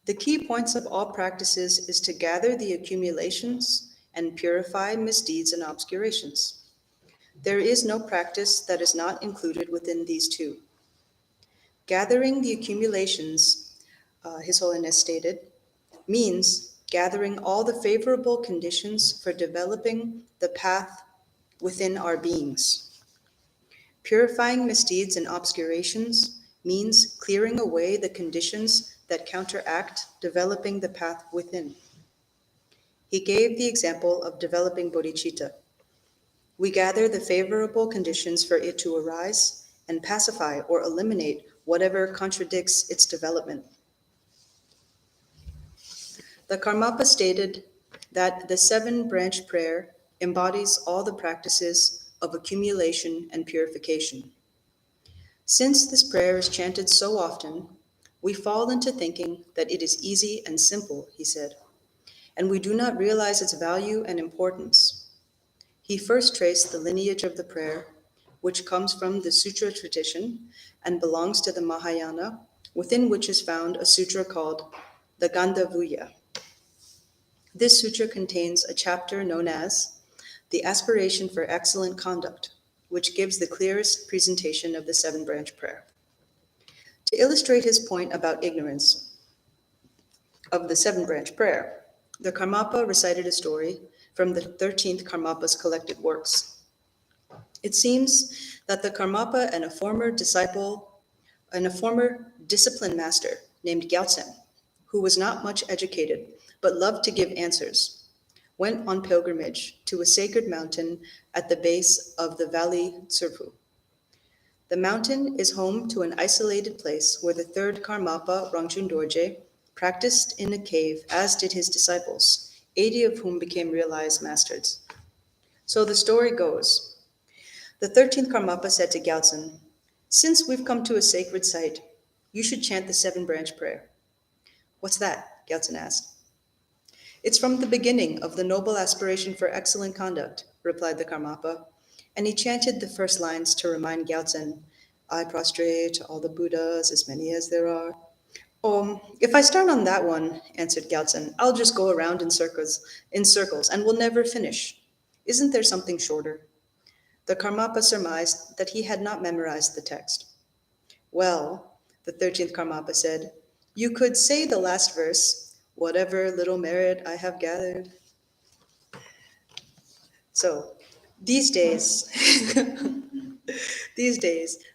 the key points of all practices is to gather the accumulations and purify misdeeds and obscurations. There is no practice that is not included within these 2. Gathering the accumulations, His Holiness stated, means gathering all the favorable conditions for developing the path within our beings. Purifying misdeeds and obscurations means clearing away the conditions that counteract developing the path within. He gave the example of developing bodhicitta. We gather the favorable conditions for it to arise and pacify or eliminate whatever contradicts its development. The Karmapa stated that the 7-branch prayer embodies all the practices of accumulation and purification. Since this prayer is chanted so often, we fall into thinking that it is easy and simple, he said, and we do not realize its value and importance. He first traced the lineage of the prayer, which comes from the sutra tradition and belongs to the Mahayana, within which is found a sutra called the Gandhavuya. This sutra contains a chapter known as the Aspiration for Excellent Conduct, which gives the clearest presentation of the seven-branch prayer. To illustrate his point about ignorance of the seven-branch prayer, the Karmapa recited a story from the 13th Karmapa's collected works. It seems that the Karmapa and a former discipline master named Gyaltsen, who was not much educated but loved to give answers, went on pilgrimage to a sacred mountain at the base of the Valley Tsurphu. The mountain is home to an isolated place where the third Karmapa, Rangchun Dorje, practiced in a cave, as did his disciples, 80 of whom became realized masters. So the story goes. The 13th Karmapa said to Gyaltsen, "Since we've come to a sacred site, you should chant the seven-branch prayer." "What's that?" Gyaltsen asked. "It's from the beginning of the noble aspiration for excellent conduct," replied the Karmapa, and he chanted the first lines to remind Gyaltsen, "I prostrate to all the Buddhas, as many as there are." "Oh, if I start on that one," answered Gyaltsen, "I'll just go around in circles, and we'll never finish. Isn't there something shorter?" The Karmapa surmised that he had not memorized the text. "Well," the 13th Karmapa said, "you could say the last verse, 'Whatever little merit I have gathered.'" So, these days,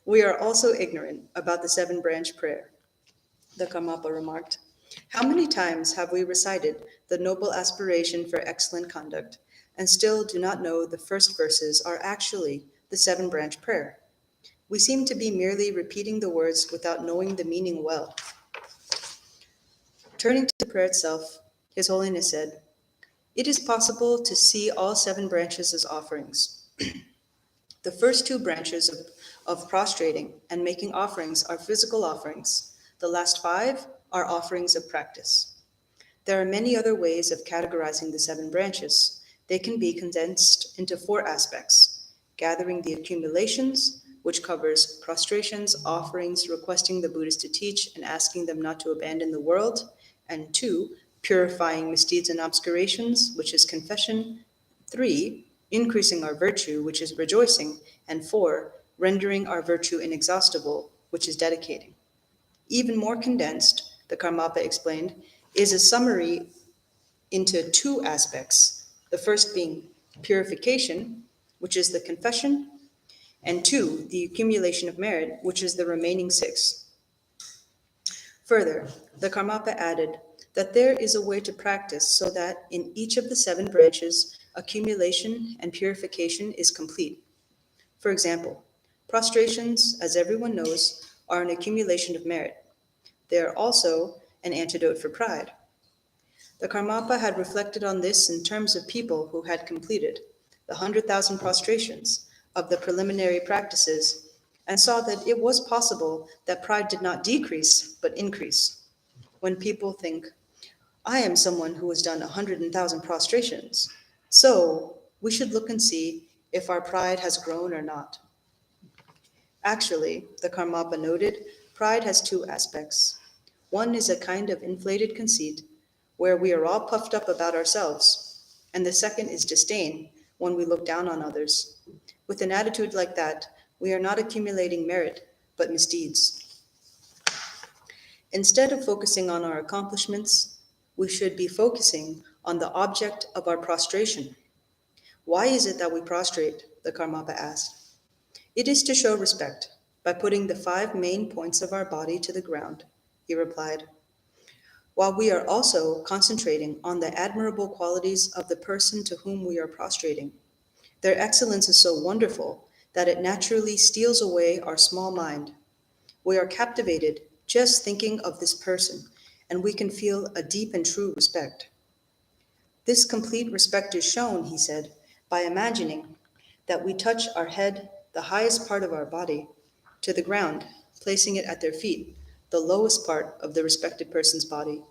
we are also ignorant about the seven-branch prayer, the Karmapa remarked. How many times have we recited the noble aspiration for excellent conduct and still do not know the first verses are actually the seven-branch prayer? We seem to be merely repeating the words without knowing the meaning well. Turning to the prayer itself, His Holiness said, "It is possible to see all seven branches as offerings. The first two branches of prostrating and making offerings are physical offerings. The last five are offerings of practice. There are many other ways of categorizing the seven branches. They can be condensed into four aspects: gathering the accumulations, which covers prostrations, offerings, requesting the Buddhas to teach, and asking them not to abandon the world, and 2, purifying misdeeds and obscurations, which is confession, 3, increasing our virtue, which is rejoicing, and 4, rendering our virtue inexhaustible, which is dedicating. Even more condensed, the Karmapa explained, is a summary into two aspects, the first being purification, which is the confession, and 2, the accumulation of merit, which is the remaining 6. Further, the Karmapa added that there is a way to practice so that in each of the seven branches, accumulation and purification is complete. For example, prostrations, as everyone knows, are an accumulation of merit. They are also an antidote for pride. The Karmapa had reflected on this in terms of people who had completed the 100,000 prostrations of the preliminary practices and saw that it was possible that pride did not decrease but increase. When people think, "I am someone who has done 100,000 prostrations, so we should look and see if our pride has grown or not." Actually, the Karmapa noted, pride has two aspects. One is a kind of inflated conceit, where we are all puffed up about ourselves, and the second is disdain, when we look down on others. With an attitude like that, we are not accumulating merit, but misdeeds. Instead of focusing on our accomplishments, we should be focusing on the object of our prostration. Why is it that we prostrate? The Karmapa asked. It is to show respect by putting the 5 main points of our body to the ground, he replied, while we are also concentrating on the admirable qualities of the person to whom we are prostrating. Their excellence is so wonderful that it naturally steals away our small mind. We are captivated just thinking of this person, and we can feel a deep and true respect. This complete respect is shown, he said, by imagining that we touch our head, the highest part of our body, to the ground, placing it at their feet, the lowest part of the respected person's body.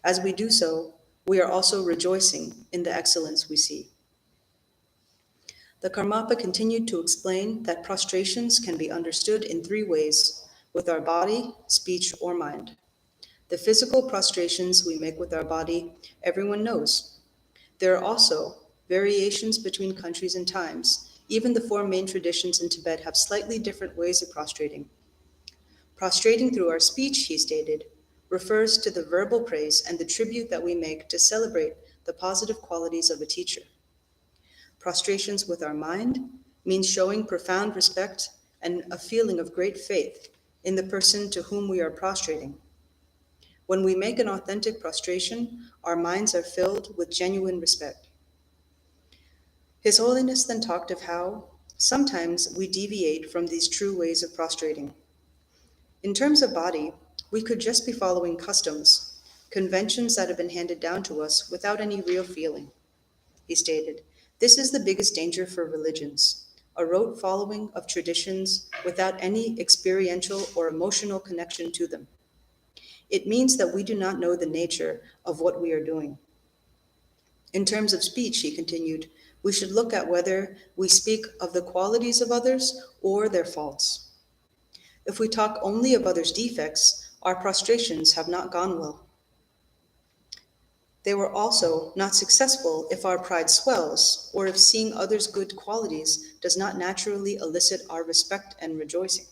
As we do so, we are also rejoicing in the excellence we see. The Karmapa continued to explain that prostrations can be understood in three ways, with our body, speech, or mind. The physical prostrations we make with our body, everyone knows. There are also variations between countries and times. Even the four main traditions in Tibet have slightly different ways of prostrating. Prostrating through our speech, he stated, refers to the verbal praise and the tribute that we make to celebrate the positive qualities of a teacher. Prostrations with our mind means showing profound respect and a feeling of great faith in the person to whom we are prostrating. When we make an authentic prostration, our minds are filled with genuine respect. His Holiness then talked of how sometimes we deviate from these true ways of prostrating. In terms of body, we could just be following customs, conventions that have been handed down to us without any real feeling. He stated, "This is the biggest danger for religions, a rote following of traditions without any experiential or emotional connection to them. It means that we do not know the nature of what we are doing." In terms of speech, he continued, we should look at whether we speak of the qualities of others or their faults. If we talk only of others' defects, our prostrations have not gone well. They were also not successful if our pride swells, or if seeing others' good qualities does not naturally elicit our respect and rejoicing.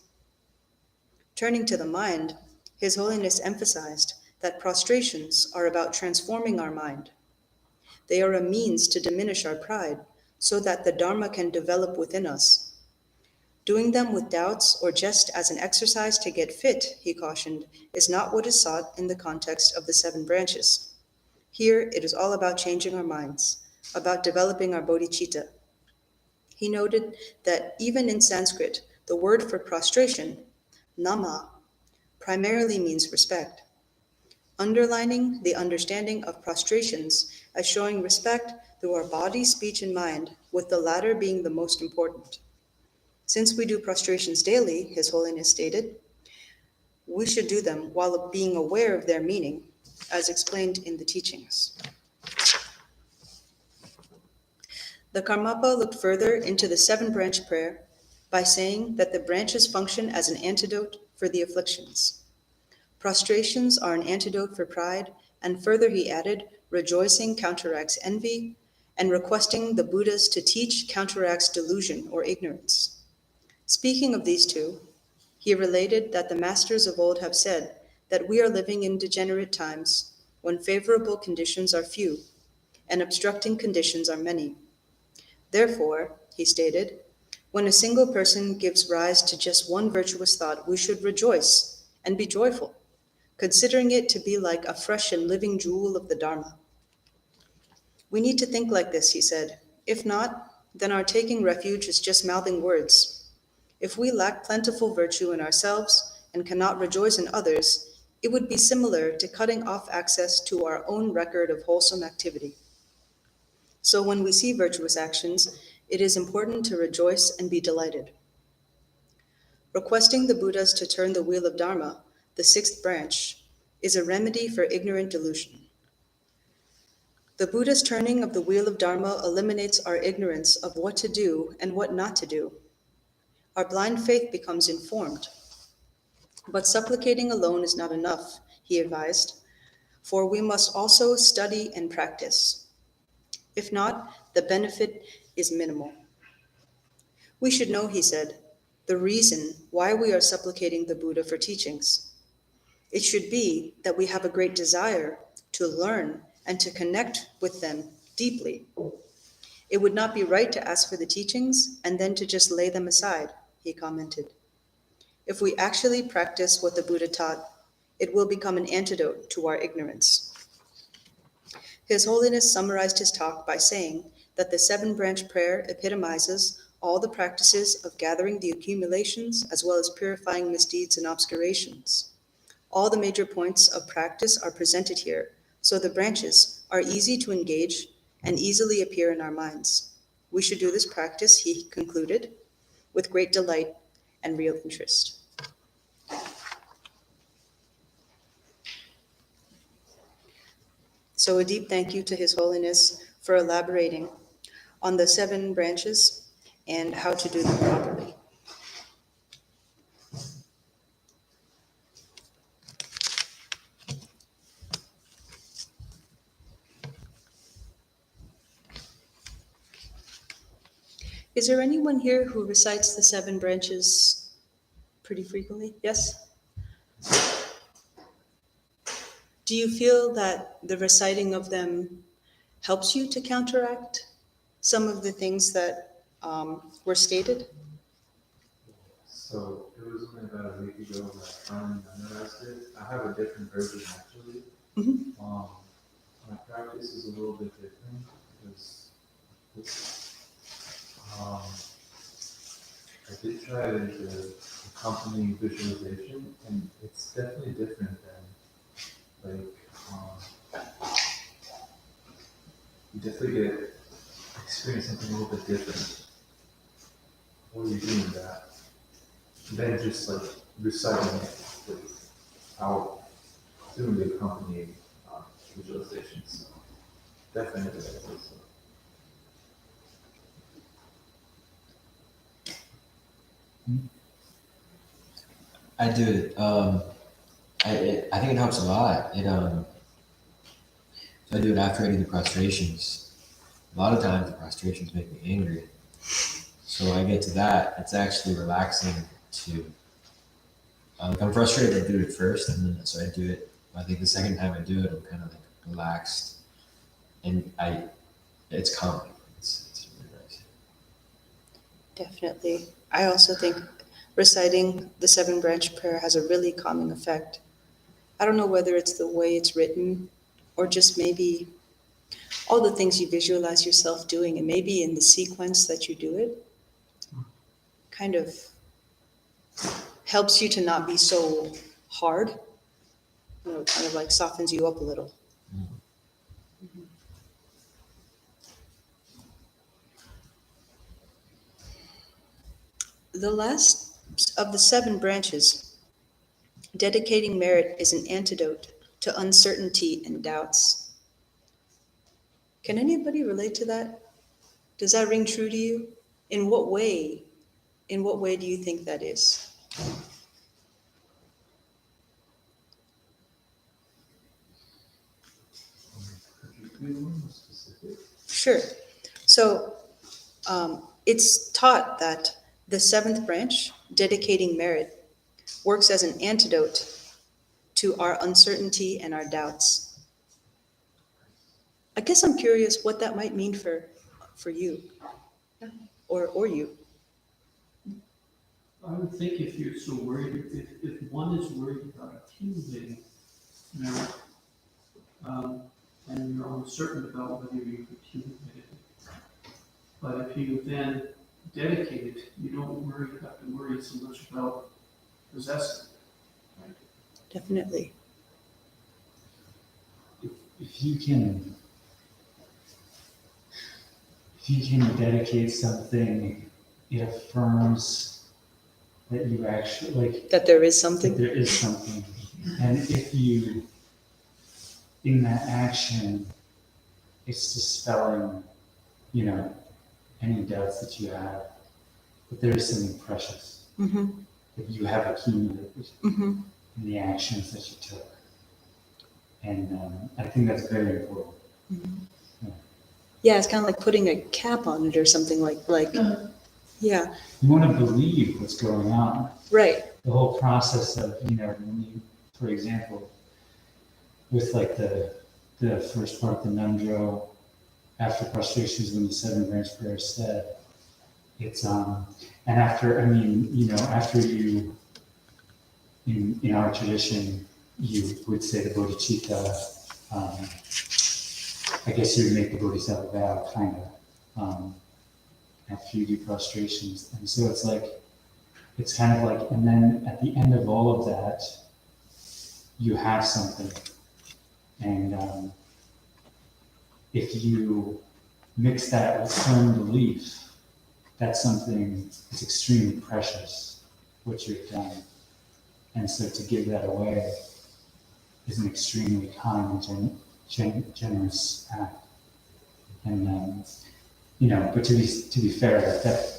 Turning to the mind, His Holiness emphasized that prostrations are about transforming our mind. They are a means to diminish our pride, so that the Dharma can develop within us. Doing them with doubts or just as an exercise to get fit, he cautioned, is not what is sought in the context of the 7 branches. Here, it is all about changing our minds, about developing our bodhicitta. He noted that even in Sanskrit, the word for prostration, nama, primarily means respect, underlining the understanding of prostrations as showing respect through our body, speech, and mind, with the latter being the most important. Since we do prostrations daily, His Holiness stated, we should do them while being aware of their meaning, as explained in the teachings. The Karmapa looked further into the 7-branch prayer by saying that the branches function as an antidote for the afflictions. Prostrations are an antidote for pride, and further he added, rejoicing counteracts envy, and requesting the Buddhas to teach counteracts delusion or ignorance. Speaking of these two, he related that the masters of old have said that we are living in degenerate times when favorable conditions are few and obstructing conditions are many. Therefore, he stated, when a single person gives rise to just one virtuous thought, we should rejoice and be joyful, considering it to be like a fresh and living jewel of the Dharma. We need to think like this, he said. If not, then our taking refuge is just mouthing words. If we lack plentiful virtue in ourselves and cannot rejoice in others, it would be similar to cutting off access to our own record of wholesome activity. So when we see virtuous actions, it is important to rejoice and be delighted. Requesting the Buddhas to turn the wheel of Dharma, the 6th branch, is a remedy for ignorant delusion. The Buddha's turning of the wheel of Dharma eliminates our ignorance of what to do and what not to do. Our blind faith becomes informed. But supplicating alone is not enough, he advised, for we must also study and practice. If not, the benefit is minimal. We should know, he said, the reason why we are supplicating the Buddha for teachings. It should be that we have a great desire to learn and to connect with them deeply. It would not be right to ask for the teachings and then to just lay them aside, he commented. If we actually practice what the Buddha taught, it will become an antidote to our ignorance. His Holiness summarized his talk by saying that the 7-branch prayer epitomizes all the practices of gathering the accumulations as well as purifying misdeeds and obscurations. All the major points of practice are presented here, so the branches are easy to engage and easily appear in our minds. We should do this practice, he concluded, with great delight and real interest. So a deep thank you to His Holiness for elaborating on the 7 branches and how to do them properly. Is there anyone here who recites the 7 branches pretty frequently? Yes? Do you feel that the reciting of them helps you to counteract some of the things that were stated? So it was only about a week ago when I finally memorized it. I have a different version actually. Mhm. My practice is a little bit different because I did try the accompanying visualization, and it's definitely different than you definitely experience something a little bit different when you're doing that than just like reciting it without doing the accompanying visualizations. So definitely, I think so. I do it. I think it helps a lot. So I do it after I do the prostrations. A lot of times the prostrations make me angry. So I get to that. It's actually relaxing to. If I'm frustrated, I do it first, and then so I do it. I think the second time I do it, I'm kind of like relaxed, and it's calming. It's really nice. Definitely. I also think reciting the 7 branch prayer has a really calming effect. I don't know whether it's the way it's written or just maybe all the things you visualize yourself doing, and maybe in the sequence that you do it, kind of helps you to not be so hard. It kind of like softens you up a little. The last of the 7 branches, dedicating merit is an antidote to uncertainty and doubts. Can anybody relate to that? Does that ring true to you? In what way? In what way do you think that is? Could you be more specific? Sure. So it's taught that the 7th branch, dedicating merit, works as an antidote to our uncertainty and our doubts. I guess I'm curious what that might mean for you or you. I would think if you're so worried, if one is worried about accumulating merit, and you're uncertain about whether you've accumulated it, but if you then dedicate it, you don't have to worry so much about possessing it, right? Definitely. If you can dedicate something, it affirms that you actually That there is that something. there is something. And if you, in that action, it's dispelling, any doubts that you have, that there is something precious Mm-hmm. that you have accumulated Mm-hmm. in the actions that you took. And I think that's very important. Yeah, it's kind of like putting a cap on it or something like yeah, You want to believe what's going on. right. The whole process of, when you, for example, with like the first part, the Nundro, after prostrations, when the 7 branch prayer is said, it's, and after, after you, in our tradition, you would say the Bodhichitta, I guess you would make the Bodhisattva vow, kind of, after you do prostrations. And so it's kind of like, and then at the end of all of that, you have something. And if you mix that with firm belief, that's something that's extremely precious, what you've done. And so to give that away is an extremely kind and generous act. And, but to be fair, that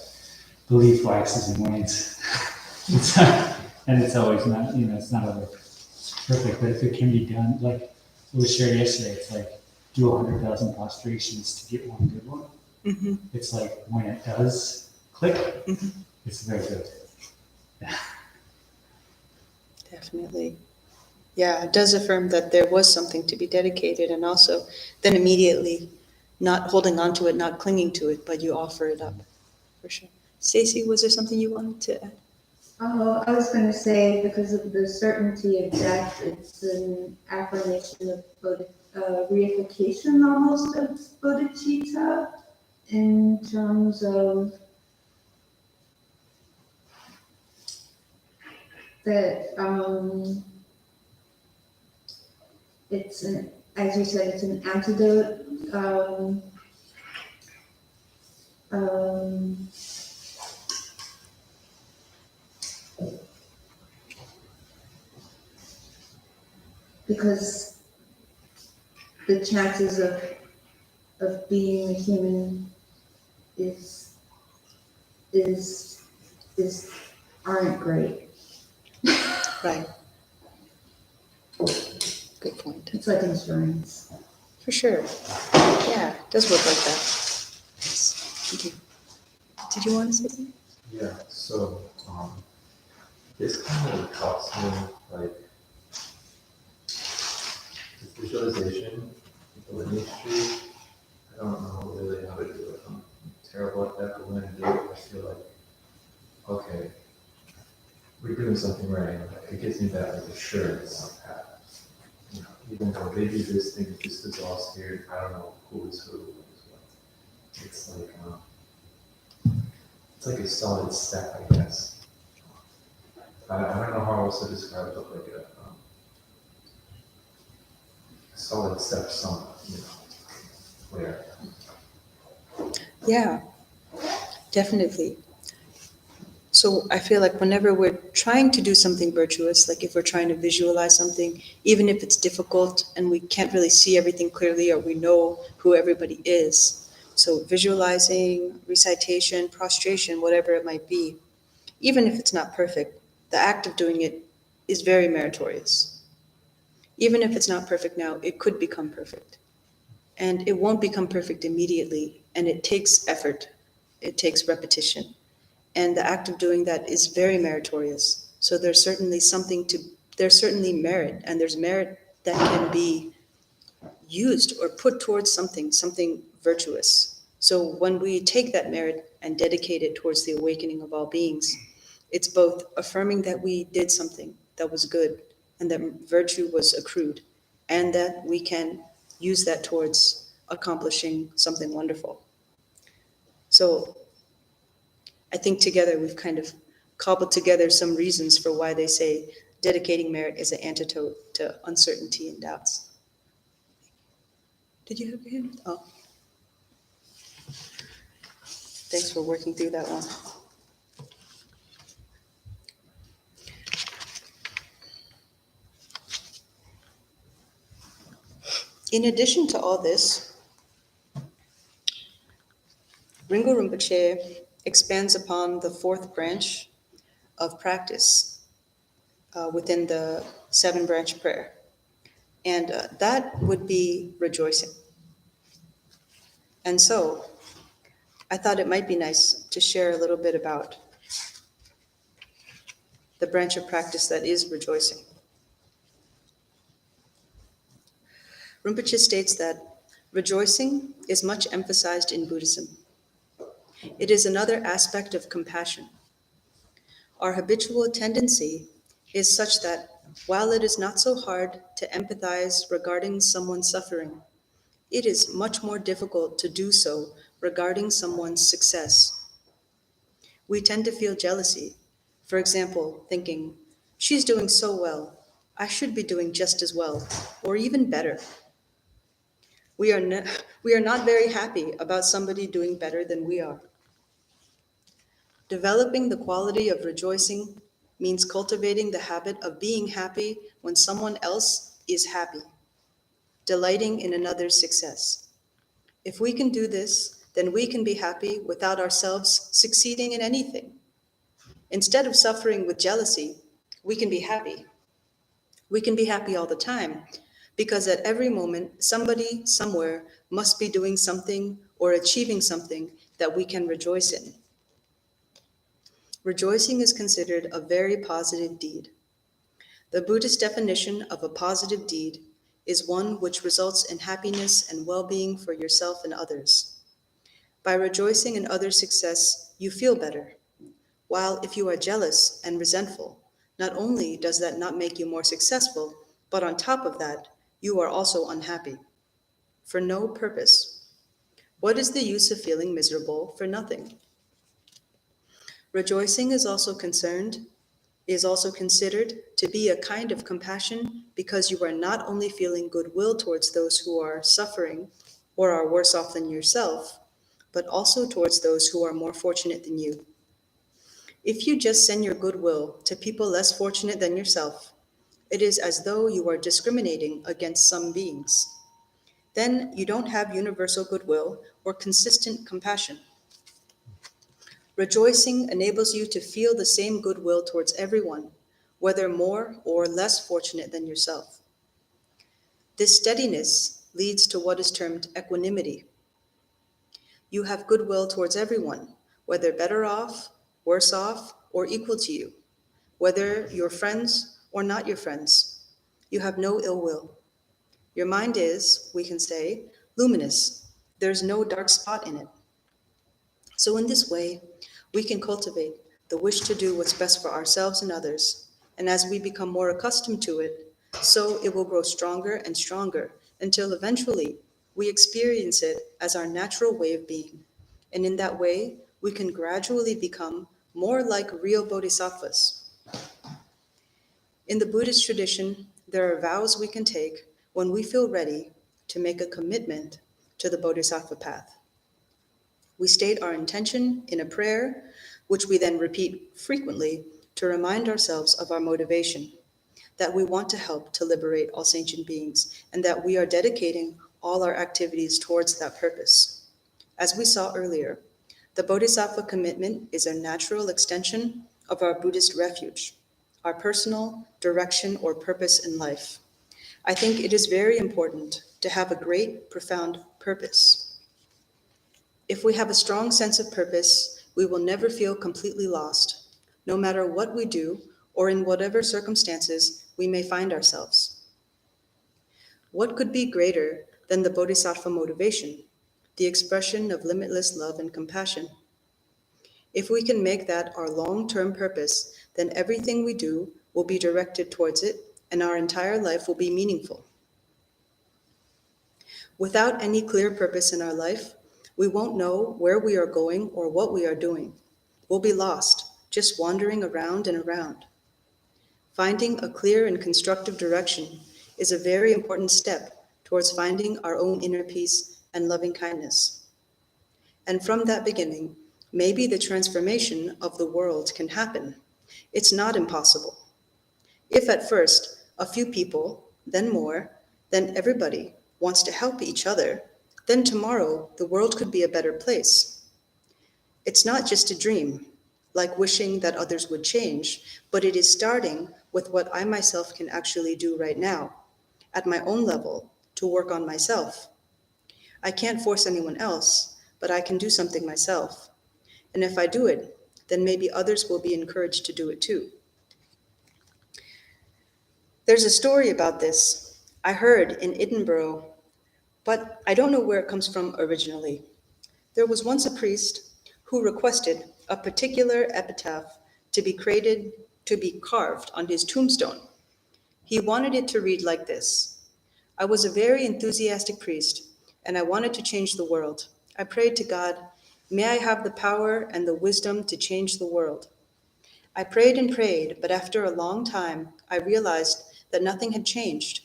belief waxes and wanes. And it's always not, it's not always perfect, but if it can be done, like it was shared yesterday, it's like do 100,000 prostrations to get one good one. Mm-hmm. It's like when it does click, Mm-hmm. it's very good. Yeah. Definitely. Yeah, it does affirm that there was something to be dedicated, and also then immediately not holding on to it, not clinging to it, but you offer it up, for sure. Stacy, was there something you wanted to add? Oh, I was going to say, because of the certainty of death, it's an affirmation of reification almost of bodhicitta, in terms of that it's an, as you said, it's an antidote. Because the chances of being a human aren't great. Right. Good point. It's like insurance. For sure. Yeah, it does work like that. Thank you. Did you want to say something? Yeah, so this kind of talks me like this visualization, the lineage tree. I don't know really how to do it. I'm terrible at that, but when I do it, I feel like, okay, we're doing something right. It gives me that like assurance that, even though maybe this thing just is lost here, I don't know who is who as well. It's like a solid step, I guess. I don't know how else to describe it, but like a solid step somewhere, where. Yeah, definitely. So I feel like whenever we're trying to do something virtuous, like if we're trying to visualize something, even if it's difficult and we can't really see everything clearly or we know who everybody is, so visualizing, recitation, prostration, whatever it might be, even if it's not perfect, the act of doing it is very meritorious. Even if it's not perfect now, it could become perfect. And it won't become perfect immediately, and it takes effort, it takes repetition. And the act of doing that is very meritorious. So there's certainly merit, and there's merit that can be used or put towards something virtuous. So when we take that merit and dedicate it towards the awakening of all beings, it's both affirming that we did something that was good and that virtue was accrued, and that we can use that towards accomplishing something wonderful. So I think together we've kind of cobbled together some reasons for why they say dedicating merit is an antidote to uncertainty and doubts. Did you have your hand? Oh. Thanks for working through that one. In addition to all this, Ringo Rinpoche expands upon the fourth branch of practice within the 7-branch prayer. And that would be rejoicing. And so I thought it might be nice to share a little bit about the branch of practice that is rejoicing. Rinpoche states that rejoicing is much emphasized in Buddhism. It is another aspect of compassion. Our habitual tendency is such that while it is not so hard to empathize regarding someone's suffering, it is much more difficult to do so regarding someone's success. We tend to feel jealousy, for example, thinking, she's doing so well, I should be doing just as well, or even better. We are not very happy about somebody doing better than we are. Developing the quality of rejoicing means cultivating the habit of being happy when someone else is happy, delighting in another's success. If we can do this, then we can be happy without ourselves succeeding in anything. Instead of suffering with jealousy, we can be happy. We can be happy all the time, because at every moment, somebody, somewhere, must be doing something or achieving something that we can rejoice in. Rejoicing is considered a very positive deed. The Buddhist definition of a positive deed is one which results in happiness and well-being for yourself and others. By rejoicing in others' success, you feel better. While if you are jealous and resentful, not only does that not make you more successful, but on top of that, you are also unhappy. For no purpose. What is the use of feeling miserable for nothing? Rejoicing is also considered to be a kind of compassion because you are not only feeling goodwill towards those who are suffering or are worse off than yourself, but also towards those who are more fortunate than you. If you just send your goodwill to people less fortunate than yourself, it is as though you are discriminating against some beings. Then you don't have universal goodwill or consistent compassion. Rejoicing enables you to feel the same goodwill towards everyone, whether more or less fortunate than yourself. This steadiness leads to what is termed equanimity. You have goodwill towards everyone, whether better off, worse off, or equal to you, whether you're friends or not your friends. You have no ill will. Your mind is, we can say, luminous. There's no dark spot in it. So in this way, we can cultivate the wish to do what's best for ourselves and others, and as we become more accustomed to it, so it will grow stronger and stronger until eventually we experience it as our natural way of being. And in that way, we can gradually become more like real bodhisattvas. In the Buddhist tradition, there are vows we can take when we feel ready to make a commitment to the bodhisattva path. We state our intention in a prayer, which we then repeat frequently to remind ourselves of our motivation, that we want to help to liberate all sentient beings, and that we are dedicating all our activities towards that purpose. As we saw earlier, the Bodhisattva Commitment is a natural extension of our Buddhist refuge, our personal direction or purpose in life. I think it is very important to have a great, profound purpose. If we have a strong sense of purpose, we will never feel completely lost, no matter what we do or in whatever circumstances we may find ourselves. What could be greater than the Bodhisattva motivation, the expression of limitless love and compassion? If we can make that our long-term purpose, then everything we do will be directed towards it, and our entire life will be meaningful. Without any clear purpose in our life, we won't know where we are going or what we are doing. We'll be lost, just wandering around and around. Finding a clear and constructive direction is a very important step towards finding our own inner peace and loving kindness. And from that beginning, maybe the transformation of the world can happen. It's not impossible. If at first a few people, then more, then everybody wants to help each other, then tomorrow the world could be a better place. It's not just a dream, like wishing that others would change, but it is starting with what I myself can actually do right now, at my own level, to work on myself. I can't force anyone else, but I can do something myself. And if I do it, then maybe others will be encouraged to do it too. There's a story about this I heard in Edinburgh, but I don't know where it comes from originally. There was once a priest who requested a particular epitaph to be carved on his tombstone. He wanted it to read like this: I was a very enthusiastic priest, and I wanted to change the world. I prayed to God, may I have the power and the wisdom to change the world. I prayed and prayed, but after a long time, I realized that nothing had changed.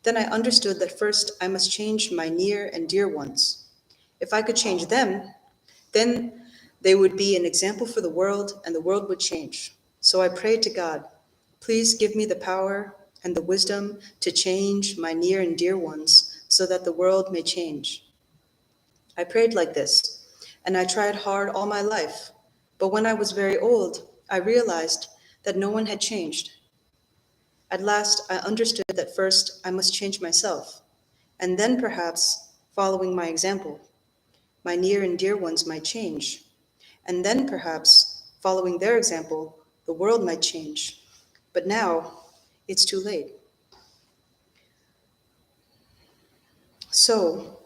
Then I understood that first I must change my near and dear ones. If I could change them, then they would be an example for the world and the world would change. So I prayed to God, please give me the power and the wisdom to change my near and dear ones so that the world may change. I prayed like this, and I tried hard all my life. But when I was very old, I realized that no one had changed. At last, I understood that first I must change myself, and then perhaps, following my example, my near and dear ones might change. And then perhaps, following their example, the world might change. But now, it's too late. So,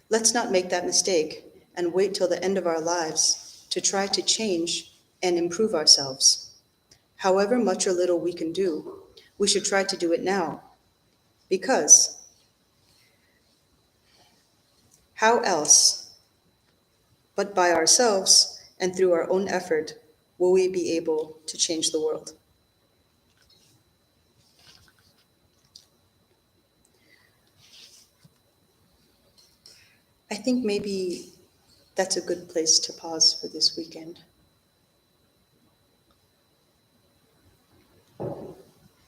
let's not make that mistake and wait till the end of our lives to try to change and improve ourselves. However much or little we can do, we should try to do it now. Because how else but by ourselves and through our own effort will we be able to change the world? I think maybe that's a good place to pause for this weekend.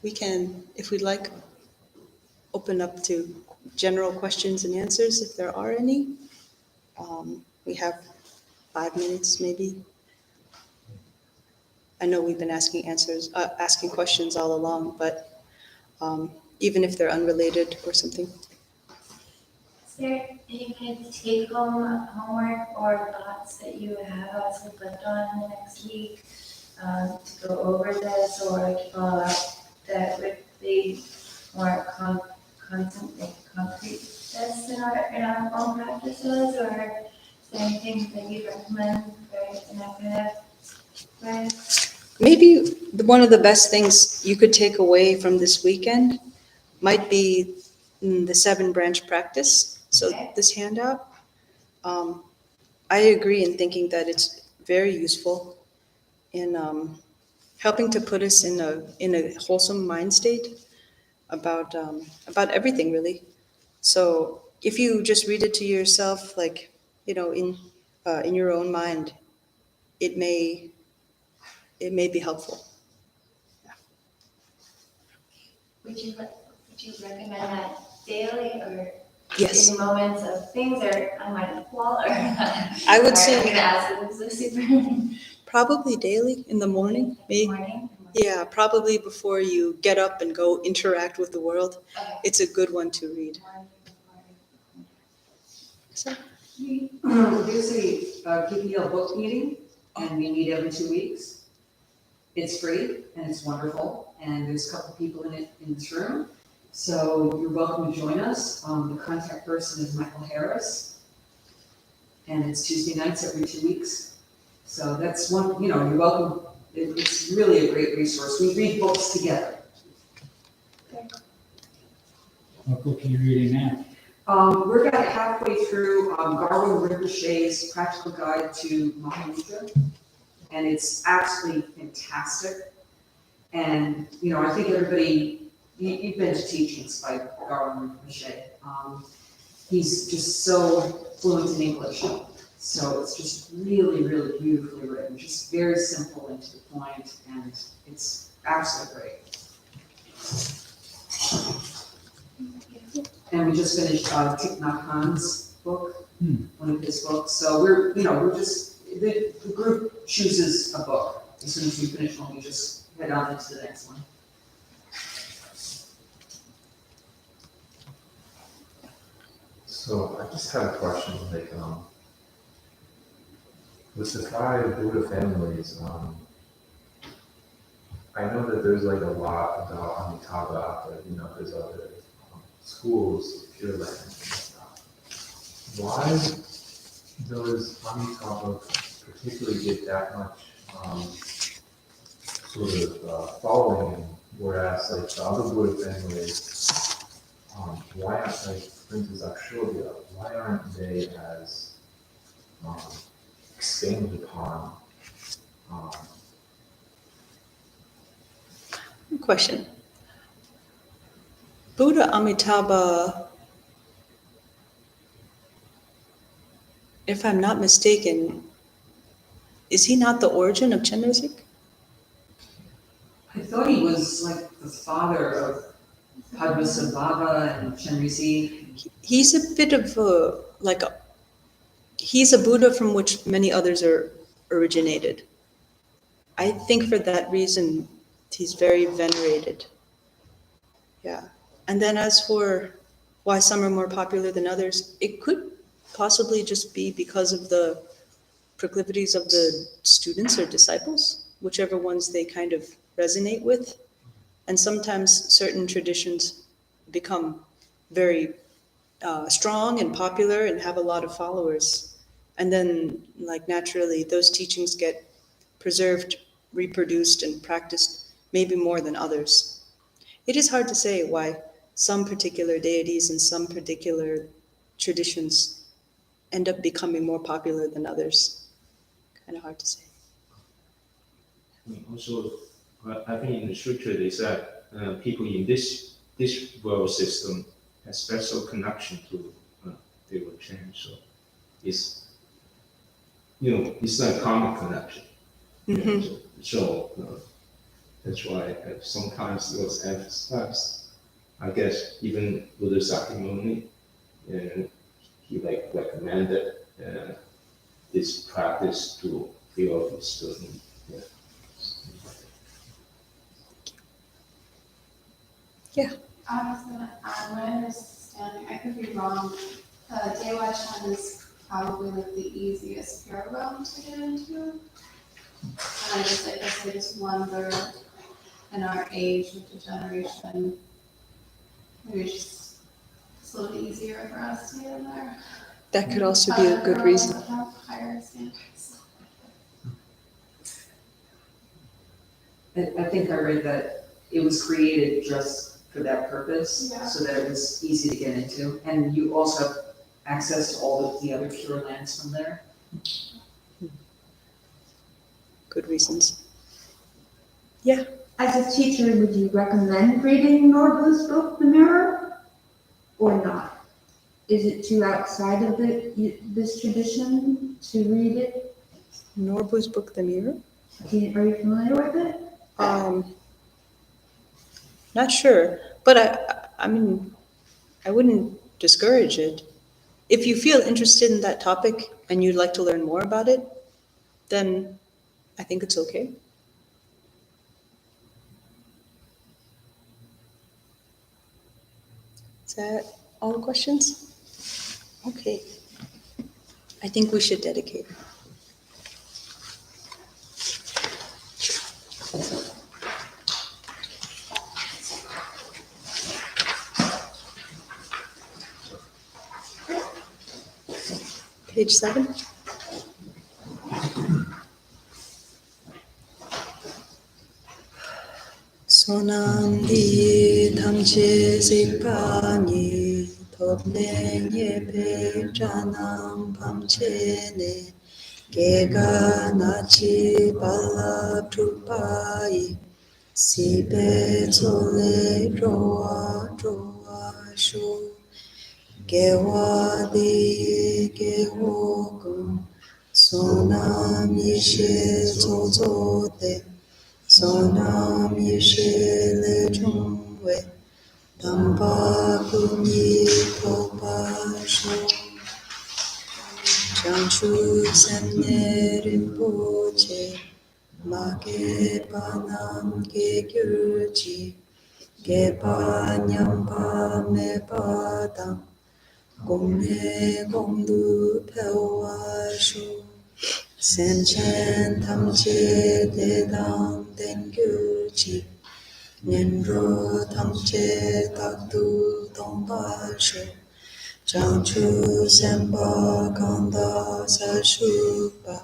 We can, if we'd like, open up to general questions and answers if there are any. We have 5 minutes maybe. I know we've been asking questions all along, but even if they're unrelated or something. Is there any kind of take-home homework or thoughts that you have us reflect on in the next week to go over this or to follow up that would be more concrete this in our own practices, or is there anything that you'd recommend in that kind of way? Maybe one of the best things you could take away from this weekend might be the 7-branch practice. So Okay. this handout, I agree in thinking that it's very useful in helping to put us in a wholesome mind state about everything really. So if you just read it to yourself, like in your own mind, it may be helpful. Would you recommend that daily or Yes, in moments of things are on my wall or? I would Sorry, I'm say gonna ask this is super. probably daily in the morning. Maybe. Morning? Yeah, probably before you get up and go interact with the world. Okay. It's a good one to read. So, There's a KPL book meeting, and we meet every 2 weeks. It's free, and it's wonderful, and there's a couple people in this room. So you're welcome to join us. The contact person is Michael Harris, and it's Tuesday nights every 2 weeks. So that's one, you're welcome. It's really a great resource. We read books together. What book are you reading now? We're about halfway through Bardor Rinpoche's Practical Guide to Mahamudra, and it's absolutely fantastic. And, I think everybody, you've been to teachings by Bardor Rinpoche. He's just so fluent in English. So it's just really, really beautifully written, just very simple and to the point, and it's absolutely great. And we just finished Thich Nhat Hanh's book, one of his books. So we're just, the group chooses a book. As soon as we finish one, we just head on into the next one. So I just had a question, like, with the 5 Buddha families, I know that there's like a lot about Amitabha out there, there's other schools, Pure Land and stuff. Why does Amitabha particularly get that much sort of following, whereas like the other Buddha families, why aren't, like, for instance, Akshobhya, why aren't they as expanded upon? good question. Buddha Amitabha, if I'm not mistaken, is he not the origin of Chenrezig? I thought he was like the father of Padmasambhava and Chenrezig. He's a bit of he's a Buddha from which many others are originated. I think for that reason, he's very venerated. Yeah. And then as for why some are more popular than others, it could possibly just be because of the proclivities of the students or disciples, whichever ones they kind of resonate with. And sometimes certain traditions become very strong and popular and have a lot of followers. And then, like, naturally, those teachings get preserved, reproduced, and practiced maybe more than others. It is hard to say why some particular deities and some particular traditions end up becoming more popular than others. Kind of hard to say. Also, I think in the scripture they said people in this world system have special connection to they will change. So it's it's like karmic connection. Mm-hmm. So that's why sometimes it was emphasized. I guess even Buddha Sakyamuni, and he recommended this practice to feel his student. Yeah. I was going to add my understanding, I could be wrong, Dewa Chan is probably like the easiest pure realm to get into. And I guess I just wonder, in our age with the generation, maybe it's a little easier for us to get in there. That could also be a good reason. Have higher standards. I think I read that it was created just for that purpose, Yeah. so that it was easy to get into. And you also have access to all of the other pure lands from there. Good reasons. Yeah. As a teacher, would you recommend reading Norbu's book, The Mirror, or not? Is it too outside of this tradition to read it? Norbu's book, The Mirror? Are you familiar with it? Not sure, but I mean, I wouldn't discourage it. If you feel interested in that topic and you'd like to learn more about it, then I think it's okay. Is that all the questions? Okay. I think we should dedicate. Page 7. Sonam di tamche sikpani topne nyepe janam pamche ne gega nachi bala trupai sibe tsole roa shu gewa di gewo gu sonam yishe zozo de sonam yishe le chungwe tamba kunyi topa shu chanchu semne rinpoche make panam ge gyurji ge pa nyamba me padam gomne gomdu pewa shu senchen tamche dedam den gyurji Nyenro tamche takdu tongpa shu Chanchu sempa kanda sashupa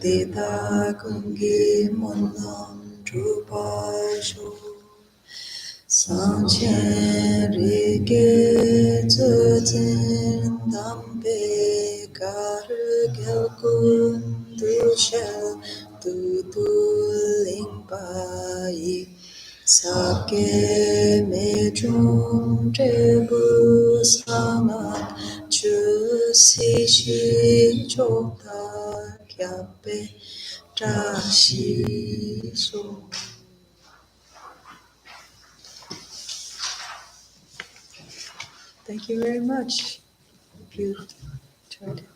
Dita kungi monam trupa shu Sanchen rike zuzin dampe Karu gyalkun du shel du lingpa yi Sake me 좀 대부 상한 주시시 좋다 갸베 다시소. Thank you very much. If you tried it.